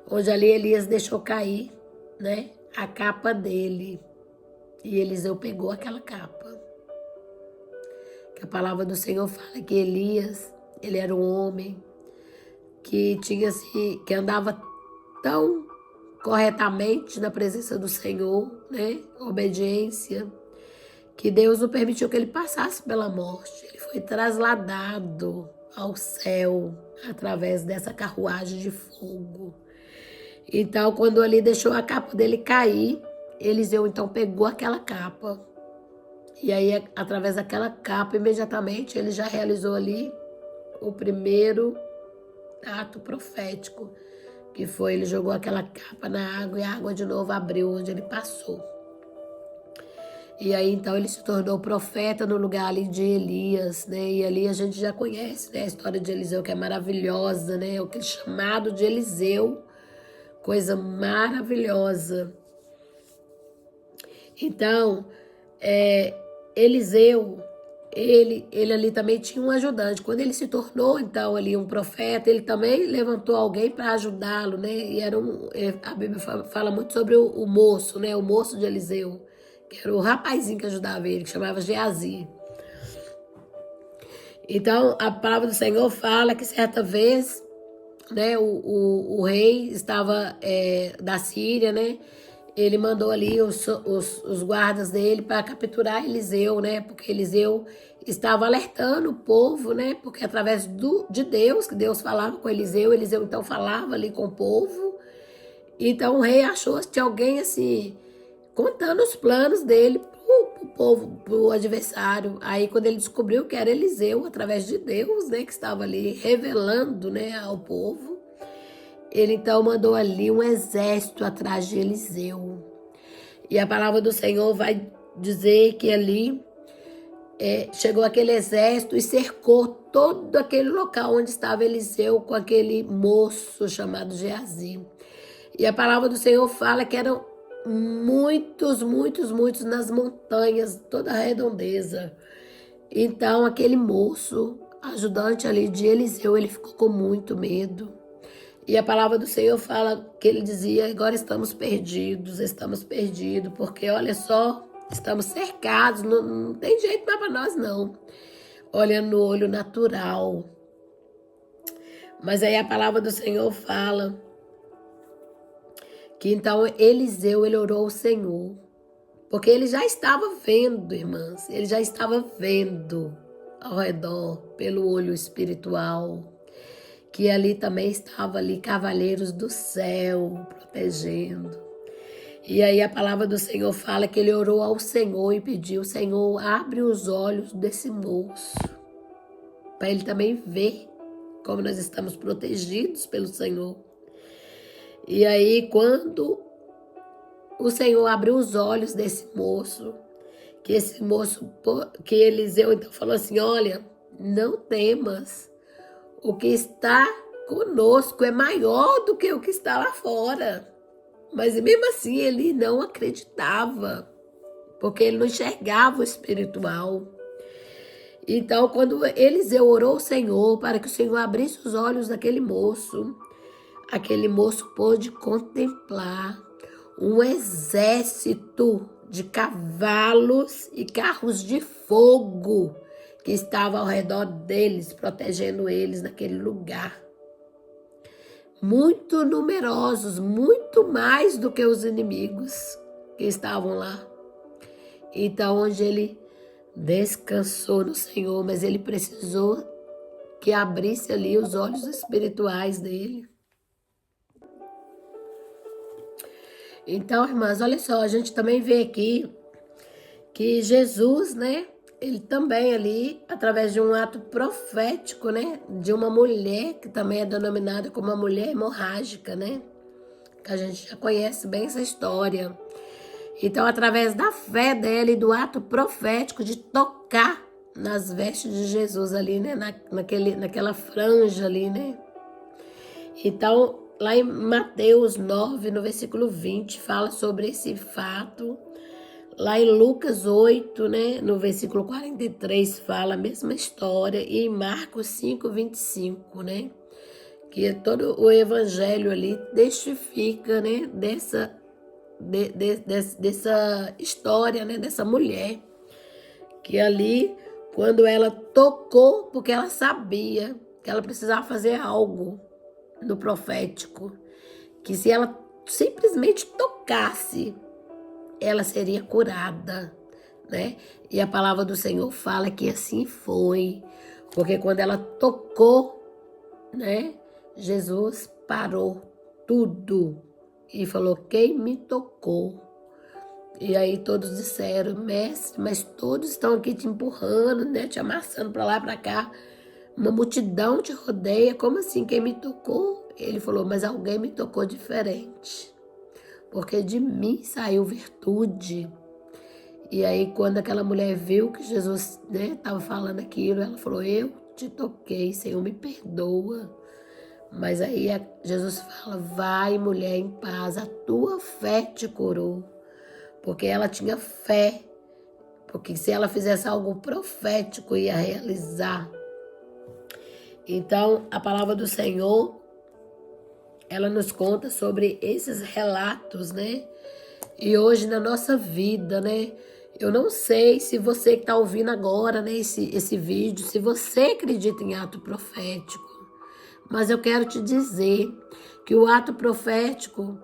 Onde ali Elias deixou cair, né, a capa dele. E Eliseu pegou aquela capa. Que a palavra do Senhor fala que Elias, ele era um homem que que andava tão corretamente na presença do Senhor, né, obediência, que Deus não permitiu que ele passasse pela morte. Ele foi trasladado ao céu através dessa carruagem de fogo. Então, quando ali deixou a capa dele cair, Eliseu então pegou aquela capa. E aí, através daquela capa, imediatamente ele já realizou ali o primeiro ato profético, que foi, ele jogou aquela capa na água e a água de novo abriu onde ele passou. E aí, então, ele se tornou profeta no lugar ali de Elias, né? E ali a gente já conhece, né, a história de Eliseu, que é maravilhosa, né? O que é chamado de Eliseu, coisa maravilhosa. Então, Eliseu, ele ali também tinha um ajudante. Quando ele se tornou, então, ali um profeta, ele também levantou alguém para ajudá-lo, né? E era a Bíblia fala muito sobre o moço, né? O moço de Eliseu, que era o rapazinho que ajudava ele, que chamava Geazi. Então, a palavra do Senhor fala que certa vez, né, o rei estava da Síria, né? Ele mandou ali os guardas dele para capturar Eliseu, né? Porque Eliseu estava alertando o povo, né? Porque através de Deus, que Deus falava com Eliseu, Eliseu então falava ali com o povo. Então o rei achou que tinha alguém assim, contando os planos dele pro povo, pro adversário. Aí quando ele descobriu que era Eliseu, através de Deus, né? Que estava ali revelando, né, ao povo. Ele então mandou ali um exército atrás de Eliseu. E a palavra do Senhor vai dizer que ali chegou aquele exército e cercou todo aquele local onde estava Eliseu com aquele moço chamado Geazi. E a palavra do Senhor fala que eram muitos, muitos, muitos nas montanhas, toda a redondeza. Então aquele moço, ajudante ali de Eliseu, ele ficou com muito medo. E a palavra do Senhor fala que ele dizia, agora estamos perdidos, porque olha só, estamos cercados, não tem jeito mais para nós não. Olhando no olho natural. Mas aí a palavra do Senhor fala que então Eliseu, ele orou ao Senhor, porque ele já estava vendo, irmãs, ele já estava vendo ao redor, pelo olho espiritual, que ali também estava ali cavaleiros do céu protegendo. E aí a palavra do Senhor fala que ele orou ao Senhor e pediu, Senhor, abre os olhos desse moço, para ele também ver como nós estamos protegidos pelo Senhor. E aí quando o Senhor abriu os olhos desse moço, que Eliseu então falou assim, olha, não temas, o que está conosco é maior do que o que está lá fora. Mas mesmo assim ele não acreditava, porque ele não enxergava o espiritual. Então quando Eliseu orou ao Senhor para que o Senhor abrisse os olhos daquele moço, aquele moço pôde contemplar um exército de cavalos e carros de fogo que estava ao redor deles, protegendo eles naquele lugar. Muito numerosos, muito mais do que os inimigos que estavam lá. Então, onde ele descansou no Senhor, mas ele precisou que abrisse ali os olhos espirituais dele. Então, irmãs, olha só, a gente também vê aqui que Jesus, né, ele também ali, através de um ato profético, né, de uma mulher, que também é denominada como uma mulher hemorrágica, né, que a gente já conhece bem essa história. Então, através da fé dela e do ato profético de tocar nas vestes de Jesus ali, né, naquela franja ali, né. Então, lá em Mateus 9, no versículo 20, fala sobre esse fato. Lá em Lucas 8, né, no versículo 43, fala a mesma história. E em Marcos 5, 25, né, que todo o evangelho ali testifica, né, dessa história, né, dessa mulher. Que ali, quando ela tocou, porque ela sabia que ela precisava fazer algo no profético, que se ela simplesmente tocasse, ela seria curada, né? E a palavra do Senhor fala que assim foi, porque quando ela tocou, né, Jesus parou tudo e falou, quem me tocou? E aí todos disseram, mestre, mas todos estão aqui te empurrando, né, te amassando para lá, para cá. Uma multidão te rodeia, como assim, quem me tocou? Ele falou, mas alguém me tocou diferente, porque de mim saiu virtude. E aí quando aquela mulher viu que Jesus, né, estava falando aquilo, ela falou, eu te toquei, Senhor, me perdoa. Mas aí Jesus fala, vai mulher em paz, a tua fé te curou. porque ela tinha fé, porque se ela fizesse algo profético ia realizar. Então, a palavra do Senhor, ela nos conta sobre esses relatos, né? E hoje na nossa vida, né? Eu não sei se você que está ouvindo agora, né, esse vídeo, se você acredita em ato profético. Mas eu quero te dizer que o ato profético,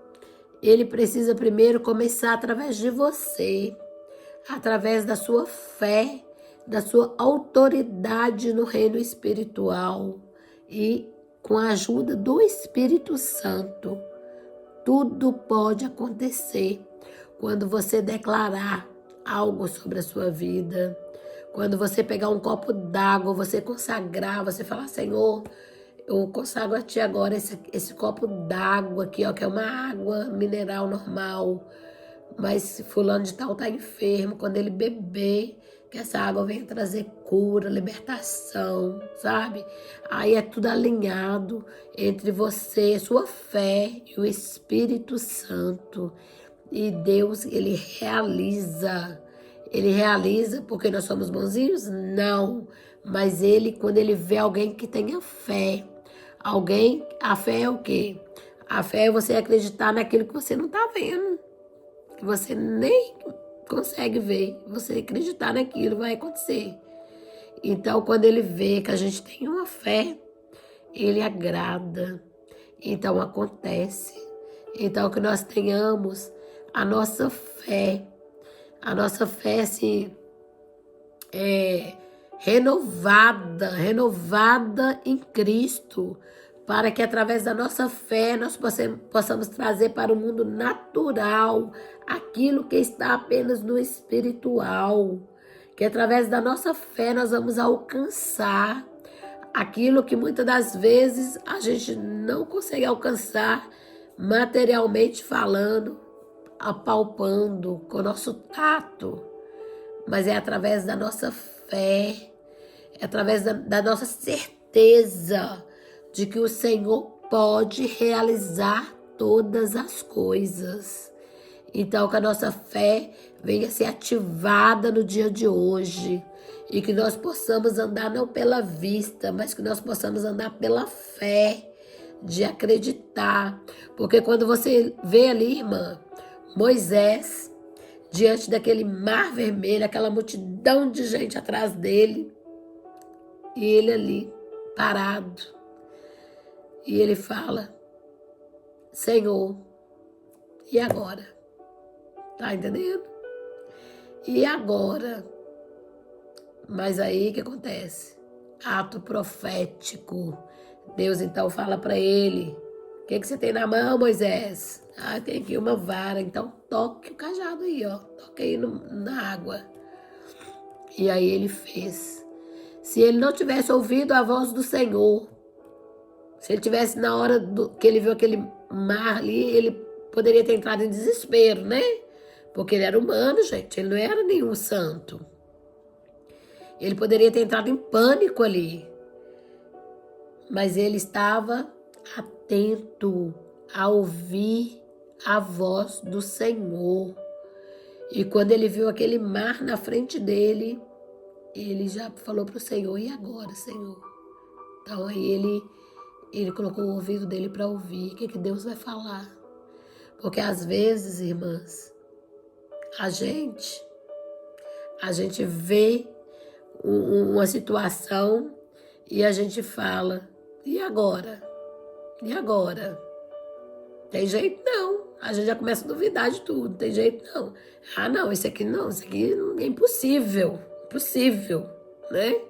ele precisa primeiro começar através de você, através da sua fé, da sua autoridade no reino espiritual e com a ajuda do Espírito Santo. Tudo pode acontecer quando você declarar algo sobre a sua vida, quando você pegar um copo d'água, você consagrar, você falar: Senhor, eu consagro a Ti agora esse copo d'água aqui, ó, que é uma água mineral normal, mas fulano de tal tá enfermo. Quando ele beber, que essa água venha trazer cura, libertação, sabe? Aí é tudo alinhado entre você, sua fé e o Espírito Santo. E Deus, Ele realiza. Ele realiza porque nós somos bonzinhos? Não. Mas Ele, quando Ele vê alguém que tenha fé, a fé é o quê? A fé é você acreditar naquilo que você não está vendo, que você nem consegue ver. Você acreditar naquilo, vai acontecer. Então, quando Ele vê que a gente tem uma fé, Ele agrada. Então, acontece. Então, que nós tenhamos a nossa fé assim, renovada em Cristo, para que através da nossa fé nós possamos trazer para o mundo natural aquilo que está apenas no espiritual, que através da nossa fé nós vamos alcançar aquilo que muitas das vezes a gente não consegue alcançar materialmente falando, apalpando com o nosso tato, mas é através da nossa fé, é através da nossa certeza de que o Senhor pode realizar todas as coisas. Então, que a nossa fé venha ser ativada no dia de hoje e que nós possamos andar não pela vista, mas que nós possamos andar pela fé, de acreditar. Porque quando você vê ali, irmã, Moisés, diante daquele mar vermelho, aquela multidão de gente atrás dele, e ele ali, parado, e ele fala: Senhor, e agora? Tá entendendo? E agora? Mas aí o que acontece? Ato profético. Deus então fala para ele: o que você tem na mão, Moisés? Ah, tem aqui uma vara. Então toque o cajado aí, ó. Toque aí na água. E aí ele fez. Se ele não tivesse ouvido a voz do Senhor, se ele tivesse na hora que ele viu aquele mar ali, ele poderia ter entrado em desespero, né? Porque ele era humano, gente. Ele não era nenhum santo. Ele poderia ter entrado em pânico ali. Mas ele estava atento a ouvir a voz do Senhor. E quando ele viu aquele mar na frente dele, ele já falou para o Senhor: e agora, Senhor? Então aí ele colocou o ouvido dele para ouvir o que Deus vai falar. Porque às vezes, irmãs, a gente vê uma situação e a gente fala: e agora? E agora? Tem jeito não. A gente já começa a duvidar de tudo. Tem jeito não. Ah, não, isso aqui é impossível. Impossível, né?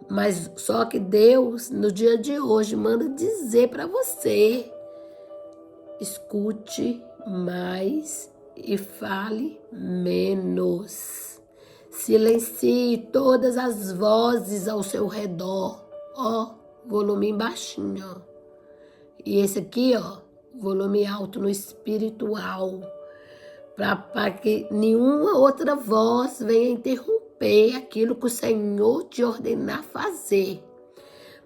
Mas só que Deus, no dia de hoje, manda dizer para você: escute mais e fale menos. Silencie todas as vozes ao seu redor. Ó, volume baixinho, ó. E esse aqui, ó, volume alto no espiritual. Para que nenhuma outra voz venha interromper aquilo que o Senhor te ordenar fazer.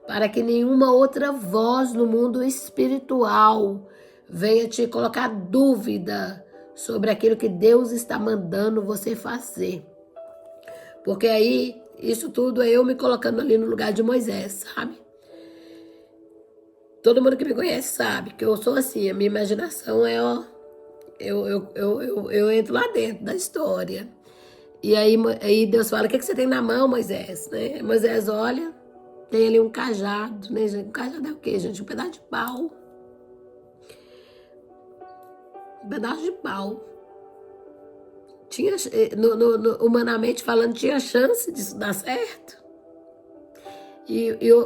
Para que nenhuma outra voz no mundo espiritual venha te colocar dúvida sobre aquilo que Deus está mandando você fazer. Porque aí, isso tudo é eu me colocando ali no lugar de Moisés, sabe? Todo mundo que me conhece sabe que eu sou assim, a minha imaginação é, ó, eu entro lá dentro da história. E aí Deus fala, o que você tem na mão, Moisés? Né? Moisés olha, tem ali um cajado, né, gente? Um cajado é o quê, gente? Um pedaço de pau. Um pedaço de pau. Tinha, humanamente falando, tinha chance disso dar certo?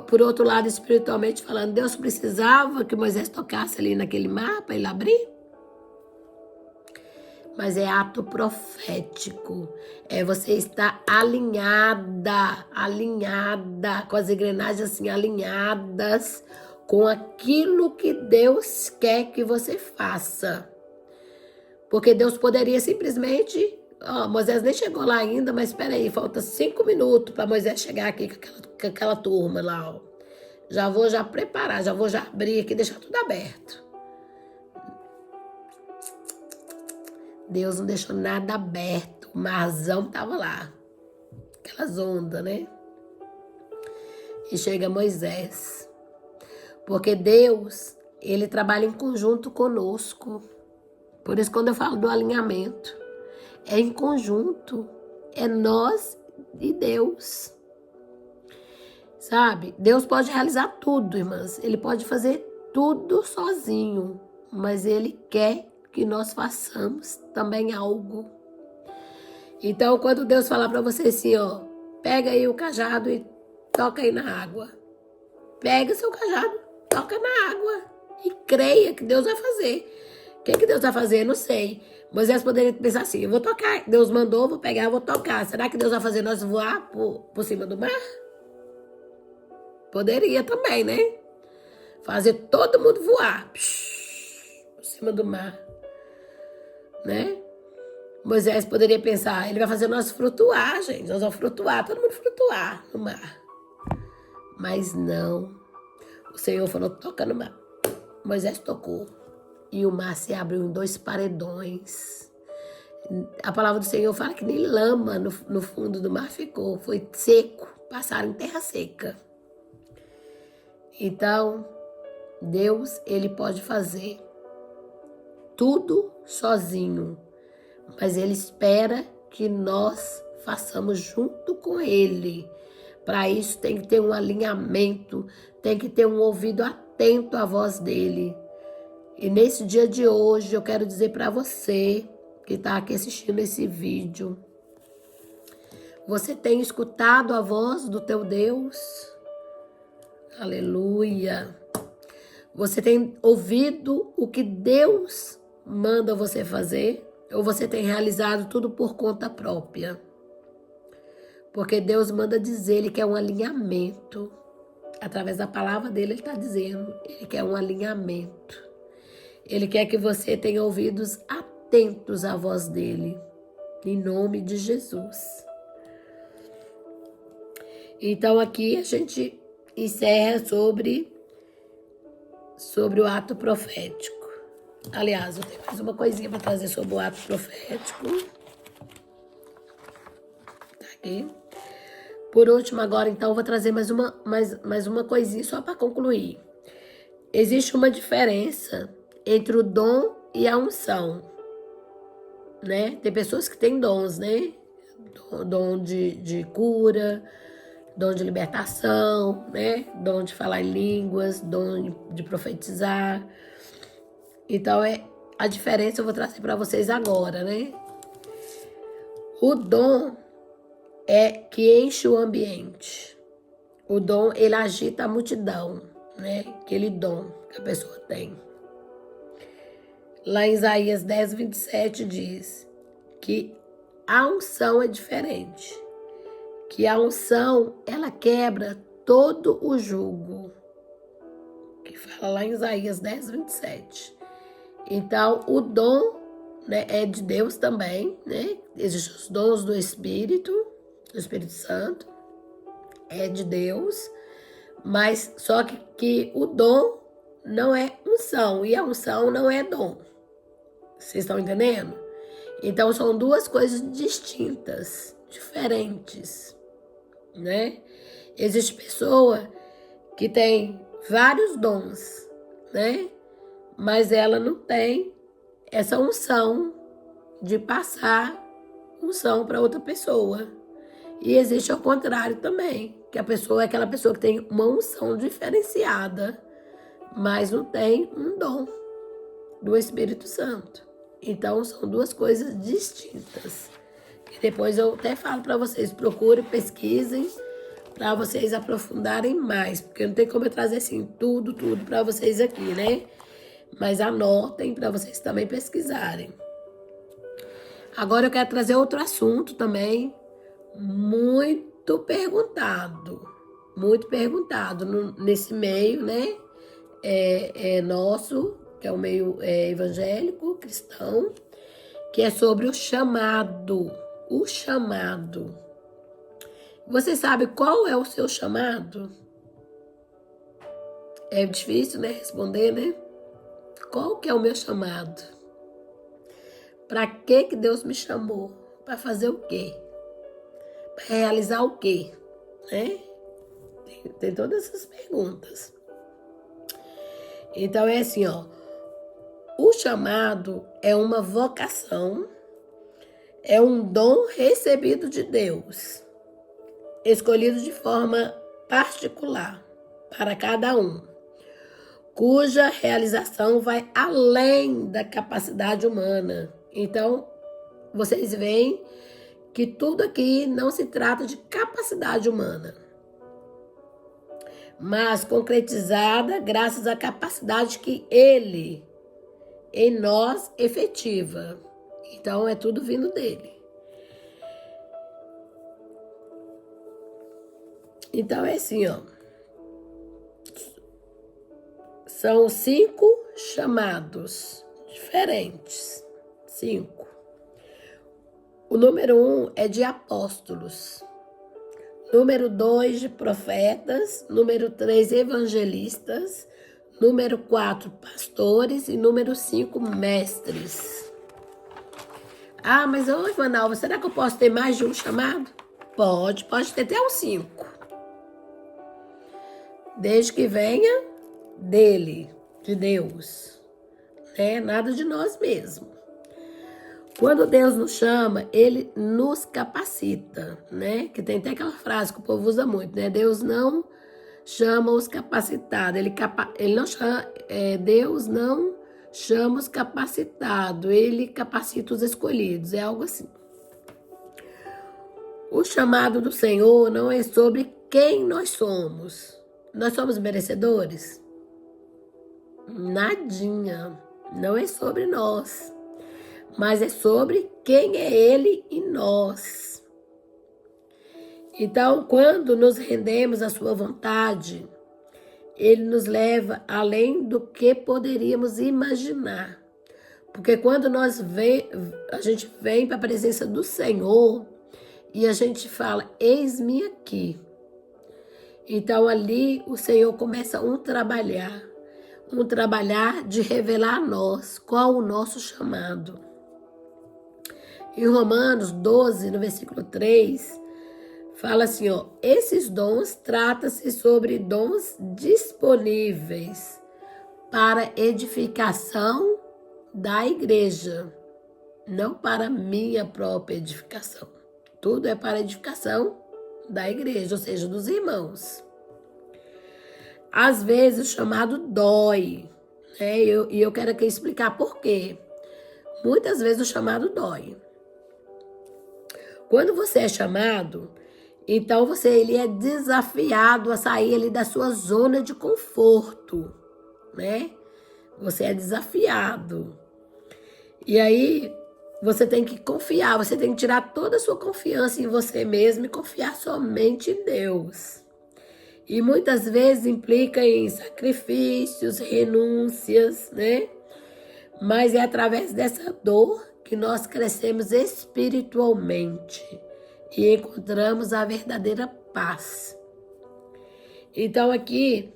Por outro lado, espiritualmente falando, Deus precisava que Moisés tocasse ali naquele mar para ele abrir? Mas é ato profético. É você estar alinhada, com as engrenagens assim, alinhadas com aquilo que Deus quer que você faça. Porque Deus poderia simplesmente... Moisés nem chegou lá ainda, mas espera aí, falta 5 minutos para Moisés chegar aqui com aquela turma lá. Ó. Já vou preparar, já vou abrir aqui, deixar tudo aberto. Deus não deixou nada aberto, o marzão estava lá, aquelas ondas, né? E chega Moisés, porque Deus, ele trabalha em conjunto conosco. Por isso, quando eu falo do alinhamento, é em conjunto, é nós e Deus. Sabe? Deus pode realizar tudo, irmãs. Ele pode fazer tudo sozinho, mas Ele quer que nós façamos também algo. Então, quando Deus falar para você assim, ó, pega aí o cajado e toca aí na água. Pega seu cajado, toca na água e creia que Deus vai fazer. O que Deus vai fazer? Não sei. Moisés poderia pensar assim, eu vou tocar. Deus mandou, vou pegar, vou tocar. Será que Deus vai fazer nós voar por cima do mar? Poderia também, né? Fazer todo mundo voar por cima do mar. Né? Moisés poderia pensar, ele vai fazer nós flutuar, gente. Nós vamos flutuar, todo mundo flutuar no mar. Mas não. O Senhor falou, toca no mar. Moisés tocou. E o mar se abriu em 2 paredões. A palavra do Senhor fala que nem lama no fundo do mar ficou. Foi seco. Passaram em terra seca. Então, Deus, ele pode fazer tudo sozinho. Mas ele espera que nós façamos junto com ele. Para isso tem que ter um alinhamento, tem que ter um ouvido atento à voz dele. E nesse dia de hoje eu quero dizer para você que está aqui assistindo esse vídeo. Você tem escutado a voz do teu Deus? Aleluia! Você tem ouvido o que Deus manda você fazer? Ou você tem realizado tudo por conta própria? Porque Deus manda dizer, Ele quer um alinhamento. Através da palavra dele, Ele está dizendo, Ele quer um alinhamento. Ele quer que você tenha ouvidos atentos à voz dele. Em nome de Jesus. Então aqui a gente encerra sobre o ato profético. Aliás, eu tenho mais uma coisinha para trazer sobre o ato profético. Tá aqui. Por último, agora, então, eu vou trazer mais uma coisinha só para concluir. Existe uma diferença entre o dom e a unção, né? Tem pessoas que têm dons, né? Dom de cura, dom de libertação, né? Dom de falar em línguas, dom de profetizar. Então, a diferença eu vou trazer para vocês agora, né? O dom é que enche o ambiente. O dom, ele agita a multidão, né? Aquele dom que a pessoa tem. Lá em Isaías 10, 27 diz que a unção é diferente. Que a unção, ela quebra todo o jugo. Que fala lá em Isaías 10, 27. Então, o dom, né, é de Deus também, né? Existem os dons do Espírito Santo, é de Deus, mas só que o dom não é unção, e a unção não é dom. Vocês estão entendendo? Então, são duas coisas distintas, diferentes, né? Existe pessoa que tem vários dons, né? Mas ela não tem essa unção de passar unção para outra pessoa. E existe ao contrário também, que a pessoa é aquela pessoa que tem uma unção diferenciada, mas não tem um dom do Espírito Santo. Então, são duas coisas distintas. E depois eu até falo para vocês, procurem, pesquisem, para vocês aprofundarem mais, porque não tem como eu trazer assim tudo para vocês aqui, né? Mas anotem para vocês também pesquisarem. Agora eu quero trazer outro assunto também, muito perguntado nesse meio, né? Nosso, que é o meio evangélico, cristão, que é sobre o chamado. O chamado. Você sabe qual é o seu chamado? É difícil, né? Responder, né? Qual que é o meu chamado? Para que Deus me chamou? Para fazer o quê? Para realizar o quê? Né? Tem todas essas perguntas. Então é assim, ó. O chamado é uma vocação, é um dom recebido de Deus, escolhido de forma particular para cada um, cuja realização vai além da capacidade humana. Então, vocês veem que tudo aqui não se trata de capacidade humana, mas concretizada graças à capacidade que Ele, em nós, efetiva. Então, é tudo vindo dele. Então, é assim, ó. São 5 chamados diferentes. 5. O número 1 é de apóstolos. Número 2 de profetas. Número 3, evangelistas. Número 4, pastores. E número 5, mestres. Ah, mas ô, Ivanalva, será que eu posso ter mais de um chamado? Pode ter até uns 5. Desde que venha dele, de Deus, né? Nada de nós mesmos. Quando Deus nos chama, Ele nos capacita, né? Que tem até aquela frase que o povo usa muito, né? Deus não chama os capacitados, ele não chama, Deus não chama os capacitados, Ele capacita os escolhidos, é algo assim. O chamado do Senhor não é sobre quem nós somos. Nós somos merecedores? Nadinha. Não é sobre nós, mas é sobre quem é Ele e nós. Então, quando nos rendemos à sua vontade, Ele nos leva além do que poderíamos imaginar. Porque quando a gente vem para a presença do Senhor e a gente fala, eis-me aqui. Então, ali o Senhor começa um trabalhar de revelar a nós qual o nosso chamado. Em Romanos 12, no versículo 3, fala assim, ó, esses dons trata-se sobre dons disponíveis para edificação da igreja, não para minha própria edificação. Tudo é para edificação da igreja, ou seja, dos irmãos. Às vezes o chamado dói, né? E eu quero aqui explicar por quê. Muitas vezes o chamado dói. Quando você é chamado, então ele é desafiado a sair ali da sua zona de conforto, né? Você é desafiado. E aí você tem que confiar, você tem que tirar toda a sua confiança em você mesmo e confiar somente em Deus. E muitas vezes implica em sacrifícios, renúncias, né? Mas é através dessa dor que nós crescemos espiritualmente e encontramos a verdadeira paz. Então aqui,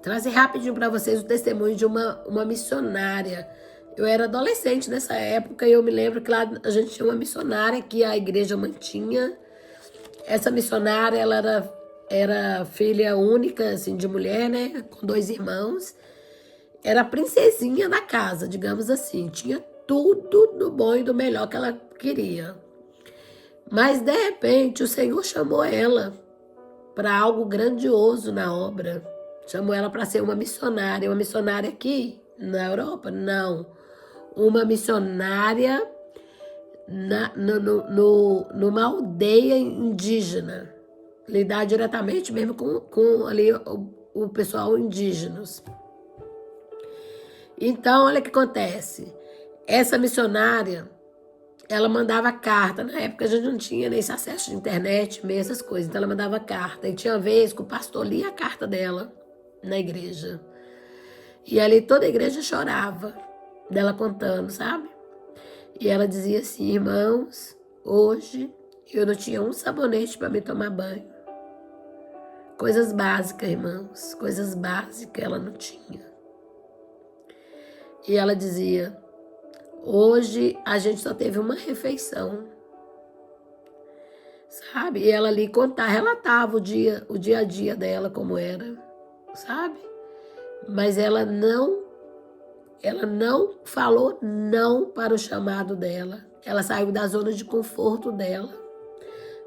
trazer rapidinho para vocês o testemunho de uma missionária Eu era adolescente nessa época e eu me lembro que lá a gente tinha uma missionária que a igreja mantinha. Essa missionária, ela era filha única, assim, de mulher, né? Com 2 irmãos. Era a princesinha da casa, digamos assim. Tinha tudo do bom e do melhor que ela queria. Mas, de repente, o Senhor chamou ela para algo grandioso na obra. Chamou ela para ser uma missionária. Uma missionária aqui, na Europa? Não. Uma missionária numa aldeia indígena. Lidar diretamente mesmo com ali o pessoal indígenas. Então, olha o que acontece. Essa missionária, ela mandava carta. Na época a gente não tinha nem esse acesso de internet, meio essas coisas. Então ela mandava carta. E tinha vez que o pastor lia a carta dela na igreja. E ali toda a igreja chorava dela contando, sabe? E ela dizia assim: irmãos, hoje eu não tinha um sabonete para me tomar banho. Coisas básicas, irmãos. Coisas básicas ela não tinha. E ela dizia: hoje a gente só teve uma refeição. Sabe? E ela ali relatava o dia a dia dela como era, sabe? Mas ela não falou não para o chamado dela. Ela saiu da zona de conforto dela,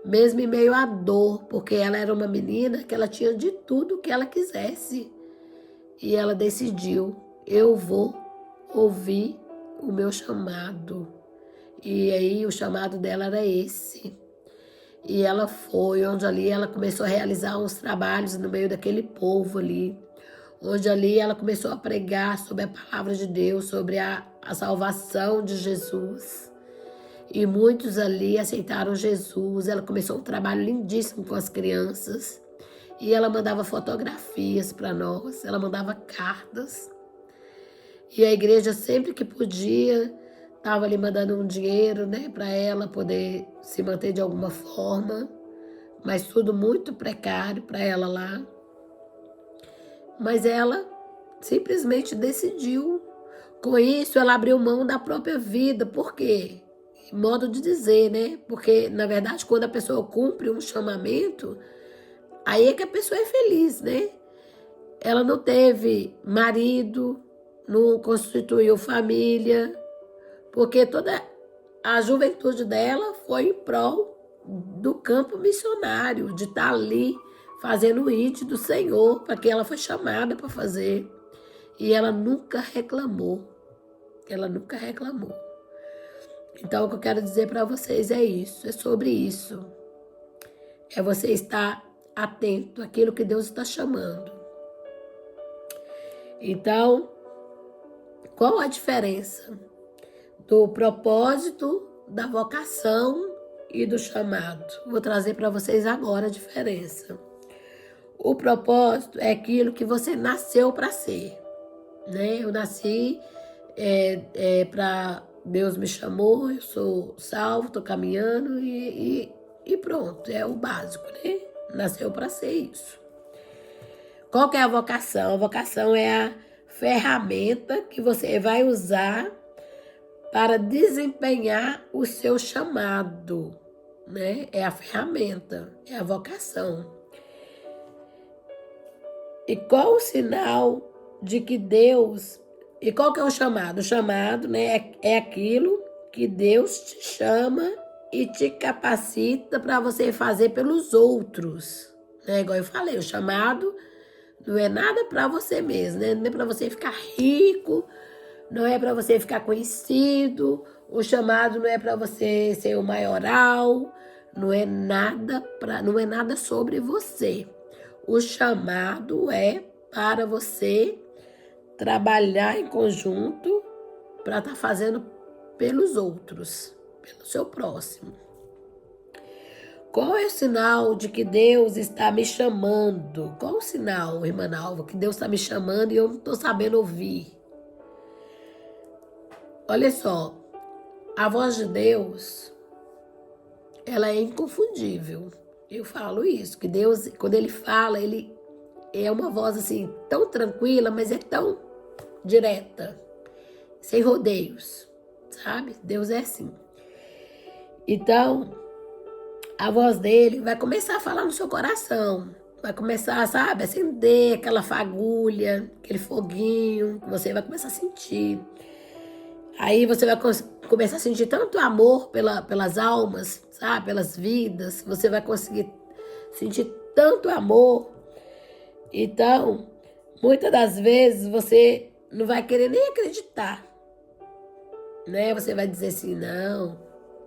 mesmo em meio à dor, porque ela era uma menina que ela tinha de tudo que ela quisesse. E ela decidiu: eu vou ouvir o meu chamado. E aí o chamado dela era esse. E ela foi, onde ali ela começou a realizar uns trabalhos no meio daquele povo ali. Onde ali ela começou a pregar sobre a palavra de Deus, sobre a salvação de Jesus. E muitos ali aceitaram Jesus. Ela começou um trabalho lindíssimo com as crianças. E ela mandava fotografias para nós, ela mandava cartas. E a igreja, sempre que podia, estava ali mandando um dinheiro, né, para ela poder se manter de alguma forma. Mas tudo muito precário para ela lá. Mas ela simplesmente decidiu. Com isso, ela abriu mão da própria vida. Por quê? Modo de dizer, né? Porque, na verdade, quando a pessoa cumpre um chamamento, aí é que a pessoa é feliz, né? Ela não teve marido, não constituiu família, porque toda a juventude dela foi em prol do campo missionário, de estar ali fazendo o ID do Senhor, para que ela foi chamada para fazer. E ela nunca reclamou. Ela nunca reclamou. Então, o que eu quero dizer para vocês é isso, é sobre isso. É você estar atento àquilo que Deus está chamando. Então, qual a diferença do propósito, da vocação e do chamado? Vou trazer para vocês agora a diferença. O propósito é aquilo que você nasceu para ser, né? Eu nasci para... Deus me chamou, eu sou salvo, estou caminhando e pronto, é o básico, né? Nasceu para ser isso. Qual que é a vocação? A vocação é a ferramenta que você vai usar para desempenhar o seu chamado, né? É a ferramenta, é a vocação. E qual o sinal de que Deus... E qual que é o chamado? O chamado, né, é aquilo que Deus te chama e te capacita para você fazer pelos outros. Né? Igual eu falei, o chamado não é nada para você mesmo, né? Não é para você ficar rico, não é para você ficar conhecido, o chamado não é para você ser o maioral, não é nada sobre você. O chamado é para você trabalhar em conjunto para estar fazendo pelos outros, pelo seu próximo. Qual é o sinal de que Deus está me chamando? Qual o sinal, irmã Alva, que Deus está me chamando e eu não estou sabendo ouvir? Olha só, a voz de Deus, ela é inconfundível. Eu falo isso, que Deus, quando Ele fala, Ele é uma voz assim tão tranquila, mas é tão direta. sem rodeios, sabe? Deus é assim. Então, a voz dele vai começar a falar no seu coração. Vai começar, sabe, a acender aquela fagulha, aquele foguinho, que você vai começar a sentir. Aí você vai começar a sentir tanto amor pelas almas, sabe, pelas vidas. Você vai conseguir sentir tanto amor. Então, muitas das vezes você não vai querer nem acreditar, né? Você vai dizer assim, não,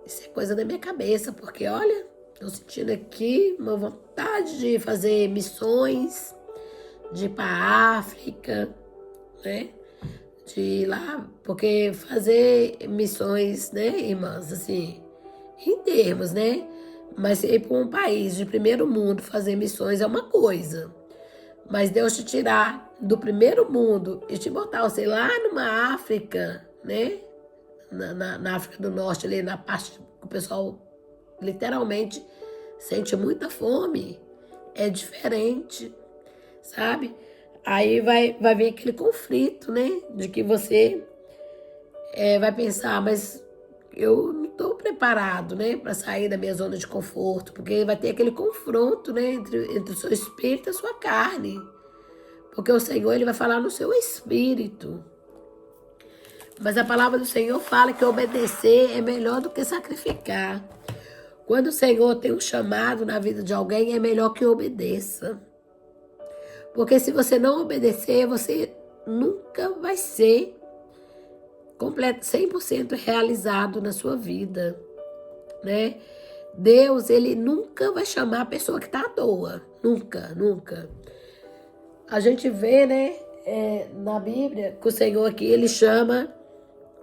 isso é coisa da minha cabeça, porque olha, estou sentindo aqui uma vontade de fazer missões, de ir para a África, né? De ir lá, porque fazer missões, né, irmãs, assim, em termos, né? Mas ir para um país de primeiro mundo fazer missões é uma coisa. Mas Deus te tirar do primeiro mundo e te botar, sei lá, numa África, né? Na África do Norte, ali na parte que o pessoal literalmente sente muita fome. É diferente, sabe? Aí vai vir aquele conflito, né? De que você vai pensar, mas eu não estou preparado, né? Para sair da minha zona de conforto. Porque vai ter aquele confronto, né? Entre o seu espírito e a sua carne. Porque o Senhor, ele vai falar no seu espírito. Mas a palavra do Senhor fala que obedecer é melhor do que sacrificar. Quando o Senhor tem um chamado na vida de alguém, é melhor que obedeça. Porque se você não obedecer, você nunca vai ser 100% realizado na sua vida, né? Deus, ele nunca vai chamar a pessoa que está à toa. Nunca, nunca. A gente vê, né, na Bíblia, que o Senhor aqui, ele chama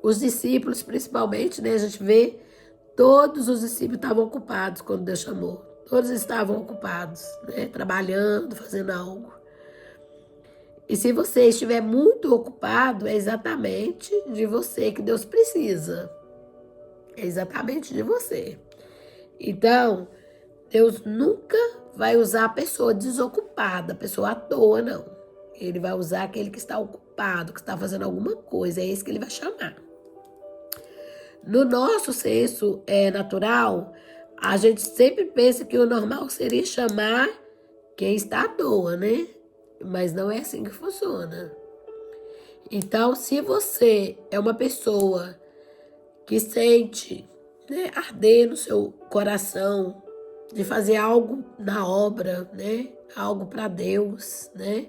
os discípulos, principalmente, né? A gente vê, todos os discípulos estavam ocupados quando Deus chamou. Todos estavam ocupados, né? Trabalhando, fazendo algo. E se você estiver muito ocupado, é exatamente de você que Deus precisa. É exatamente de você. Então, Deus nunca vai usar a pessoa desocupada, a pessoa à toa, não. Ele vai usar aquele que está ocupado, que está fazendo alguma coisa. É esse que ele vai chamar. No nosso senso natural, a gente sempre pensa que o normal seria chamar quem está à toa, né? Mas não é assim que funciona. Então, se você é uma pessoa que sente, né, arder no seu coração de fazer algo na obra, né? Algo para Deus, né?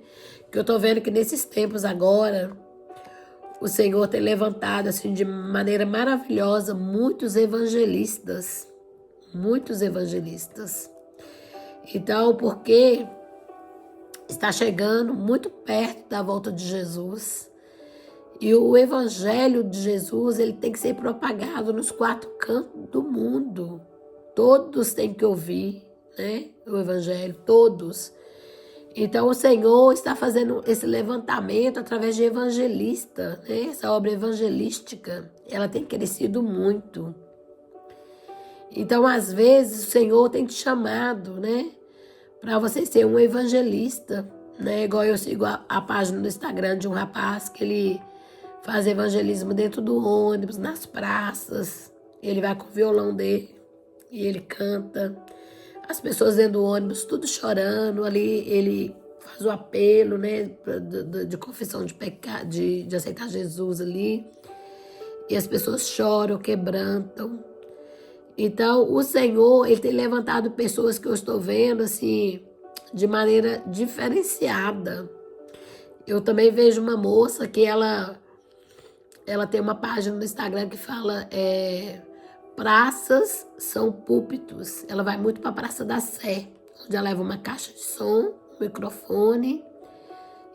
Que eu tô vendo que nesses tempos agora, o Senhor tem levantado assim de maneira maravilhosa muitos evangelistas. Muitos evangelistas. Então, porque está chegando muito perto da volta de Jesus. E o evangelho de Jesus, ele tem que ser propagado nos 4 cantos do mundo. Todos têm que ouvir, né, o evangelho, todos. Então o Senhor está fazendo esse levantamento através de evangelista, né? Essa obra evangelística, ela tem crescido muito. Então, às vezes, o Senhor tem te chamado, né, para você ser um evangelista, né? Igual eu sigo a página do Instagram de um rapaz que ele faz evangelismo dentro do ônibus, nas praças. Ele vai com o violão dele e ele canta. As pessoas dentro do ônibus, tudo chorando. Ali ele faz o apelo, né, de confissão de pecado, de aceitar Jesus ali. E as pessoas choram, quebrantam. Então, o Senhor, ele tem levantado pessoas que eu estou vendo, assim, de maneira diferenciada. Eu também vejo uma moça que ela tem uma página no Instagram que fala praças são púlpitos. Ela vai muito para a Praça da Sé, onde ela leva uma caixa de som, um microfone,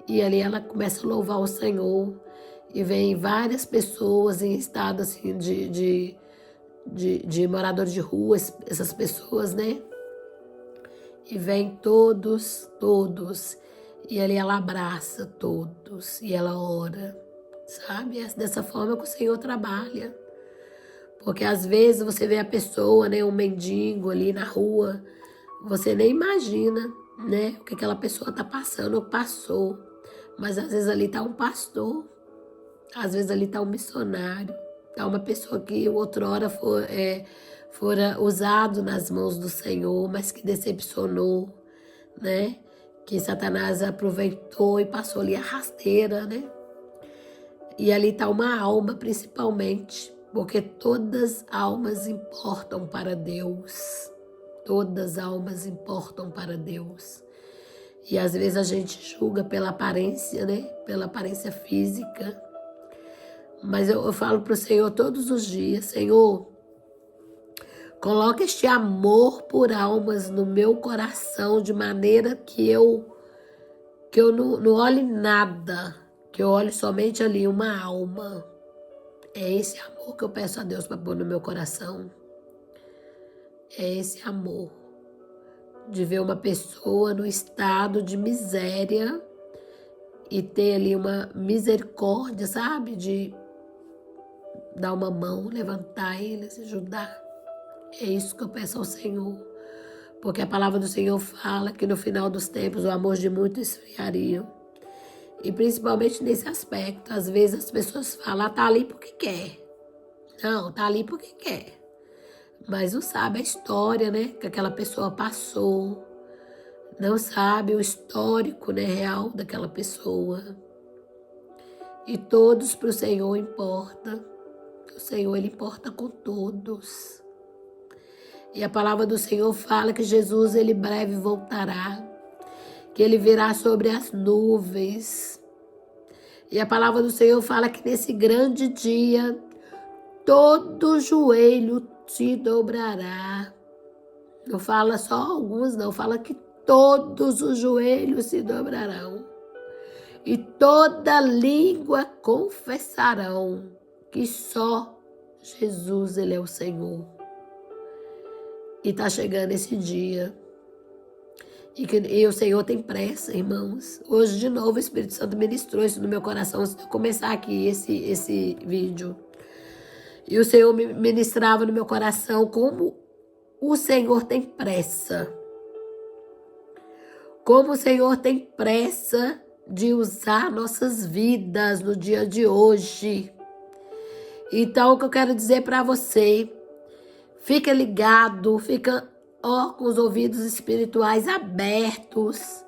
e ali ela começa a louvar o Senhor. E vem várias pessoas em estado assim de moradores de rua, essas pessoas, né? E vem todos. E ali ela abraça todos e ela ora, sabe? É dessa forma que o Senhor trabalha. Porque às vezes você vê a pessoa, né, um mendigo ali na rua, você nem imagina, né, o que aquela pessoa está passando ou passou. Mas às vezes ali está um pastor Às vezes ali está um missionário, está uma pessoa que outrora fora usado nas mãos do Senhor, mas que decepcionou, né? Que Satanás aproveitou e passou ali a rasteira, né? E ali está uma alma, principalmente, porque todas as almas importam para Deus. Todas as almas importam para Deus. E às vezes a gente julga pela aparência, né? Pela aparência física. Mas eu falo para o Senhor todos os dias, Senhor, coloca este amor por almas no meu coração, de maneira que eu não olhe nada, que eu olhe somente ali uma alma. É esse amor que eu peço a Deus para pôr no meu coração. É esse amor de ver uma pessoa no estado de miséria e ter ali uma misericórdia, sabe? De dar uma mão, levantar eles, ajudar. É isso que eu peço ao Senhor. Porque a palavra do Senhor fala que no final dos tempos o amor de muitos esfriaria. E principalmente nesse aspecto. Às vezes as pessoas falam, tá ali porque quer. Não, tá ali porque quer. Mas não sabe a história, né, que aquela pessoa passou. Não sabe o histórico, né, real daquela pessoa. E todos para o Senhor importa. O Senhor, Ele importa com todos. E a palavra do Senhor fala que Jesus, Ele breve voltará. Que Ele virá sobre as nuvens. E a palavra do Senhor fala que nesse grande dia, todo joelho se dobrará. Não fala só alguns, não. Fala que todos os joelhos se dobrarão. E toda língua confessarão que só Jesus, Ele é o Senhor. E está chegando esse dia. E o Senhor tem pressa, irmãos. Hoje, de novo, o Espírito Santo ministrou isso no meu coração antes de eu começar aqui esse vídeo. E o Senhor me ministrava no meu coração como o Senhor tem pressa. Como o Senhor tem pressa de usar nossas vidas no dia de hoje. Então, o que eu quero dizer para você, fica ligado, fica com os ouvidos espirituais abertos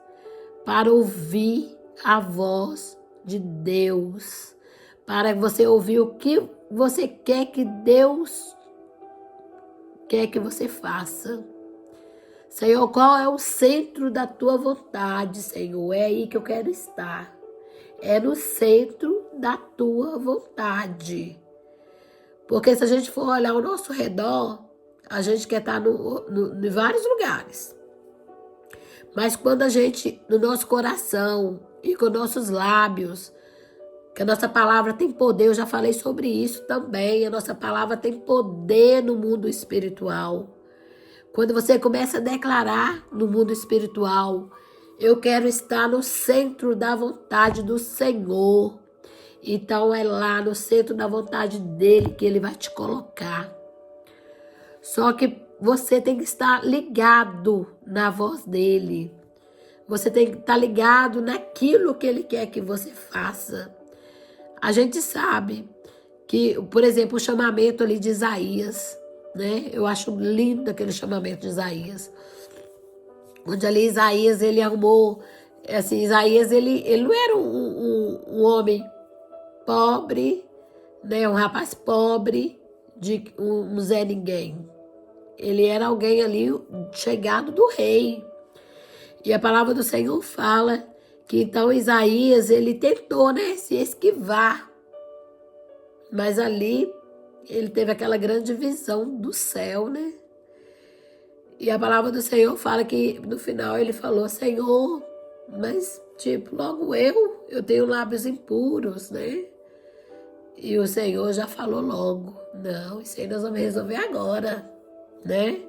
para ouvir a voz de Deus, para você ouvir o que você quer que Deus quer que você faça. Senhor, qual é o centro da tua vontade, Senhor? É aí que eu quero estar. É no centro da tua vontade. Porque se a gente for olhar ao nosso redor, a gente quer estar em vários lugares. Mas quando a gente, no nosso coração e com nossos lábios, que a nossa palavra tem poder, eu já falei sobre isso também, a nossa palavra tem poder no mundo espiritual. Quando você começa a declarar no mundo espiritual, eu quero estar no centro da vontade do Senhor. Então é lá no centro da vontade dele que ele vai te colocar. Só que você tem que estar ligado na voz dele. Você tem que estar ligado naquilo que ele quer que você faça. A gente sabe que, por exemplo, o chamamento ali de Isaías, né? Eu acho lindo aquele chamamento de Isaías. Onde ali Isaías, ele arrumou, assim, Isaías, ele não era um homem pobre, né? Um rapaz pobre, de um Zé Ninguém. Ele era alguém ali chegado do rei. E a palavra do Senhor fala que então Isaías, ele tentou, né, se esquivar. Mas ali ele teve aquela grande visão do céu, né? E a palavra do Senhor fala que no final ele falou, Senhor, mas tipo, logo eu tenho lábios impuros, né? E o Senhor já falou logo, não, isso aí nós vamos resolver agora, né?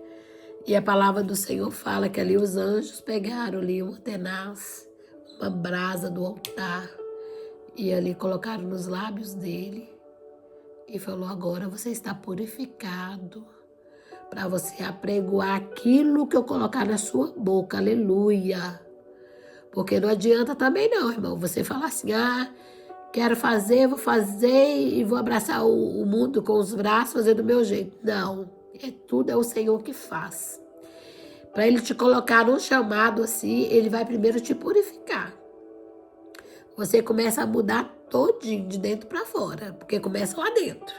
E a palavra do Senhor fala que ali os anjos pegaram ali uma tenaz, uma brasa do altar, e ali colocaram nos lábios dele e falou, agora você está purificado para você apregoar aquilo que eu colocar na sua boca, aleluia. Porque não adianta também não, irmão, você falar assim, quero fazer, vou fazer e vou abraçar o mundo com os braços, fazer do meu jeito. Não, tudo é o Senhor que faz. Para Ele te colocar num chamado assim, Ele vai primeiro te purificar. Você começa a mudar todinho, de dentro para fora, porque começa lá dentro.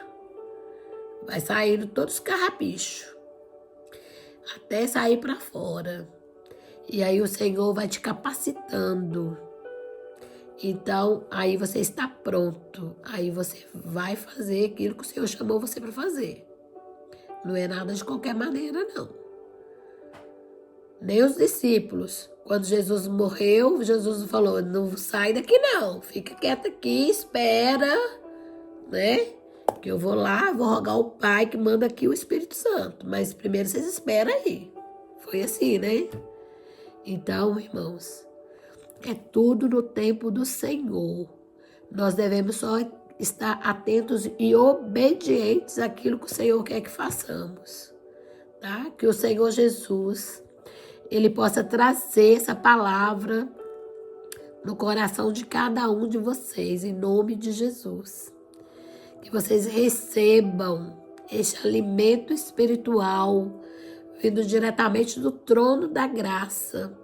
Vai saindo todos os carrapichos, até sair para fora. E aí o Senhor vai te capacitando. Então, aí você está pronto. Aí você vai fazer aquilo que o Senhor chamou você para fazer. Não é nada de qualquer maneira, não. Nem os discípulos. Quando Jesus morreu, Jesus falou, não sai daqui não. Fica quieto aqui, espera, né? Porque eu vou lá, vou rogar ao Pai que manda aqui o Espírito Santo. Mas primeiro vocês esperam aí. Foi assim, né? Então, irmãos, é tudo no tempo do Senhor. Nós devemos só estar atentos e obedientes àquilo que o Senhor quer que façamos. Tá? Que o Senhor Jesus, Ele possa trazer essa palavra no coração de cada um de vocês, em nome de Jesus. Que vocês recebam este alimento espiritual vindo diretamente do trono da graça.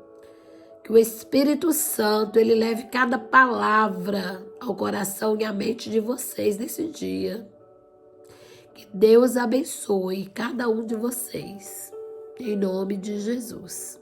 Que o Espírito Santo, Ele leve cada palavra ao coração e à mente de vocês nesse dia. Que Deus abençoe cada um de vocês. Em nome de Jesus.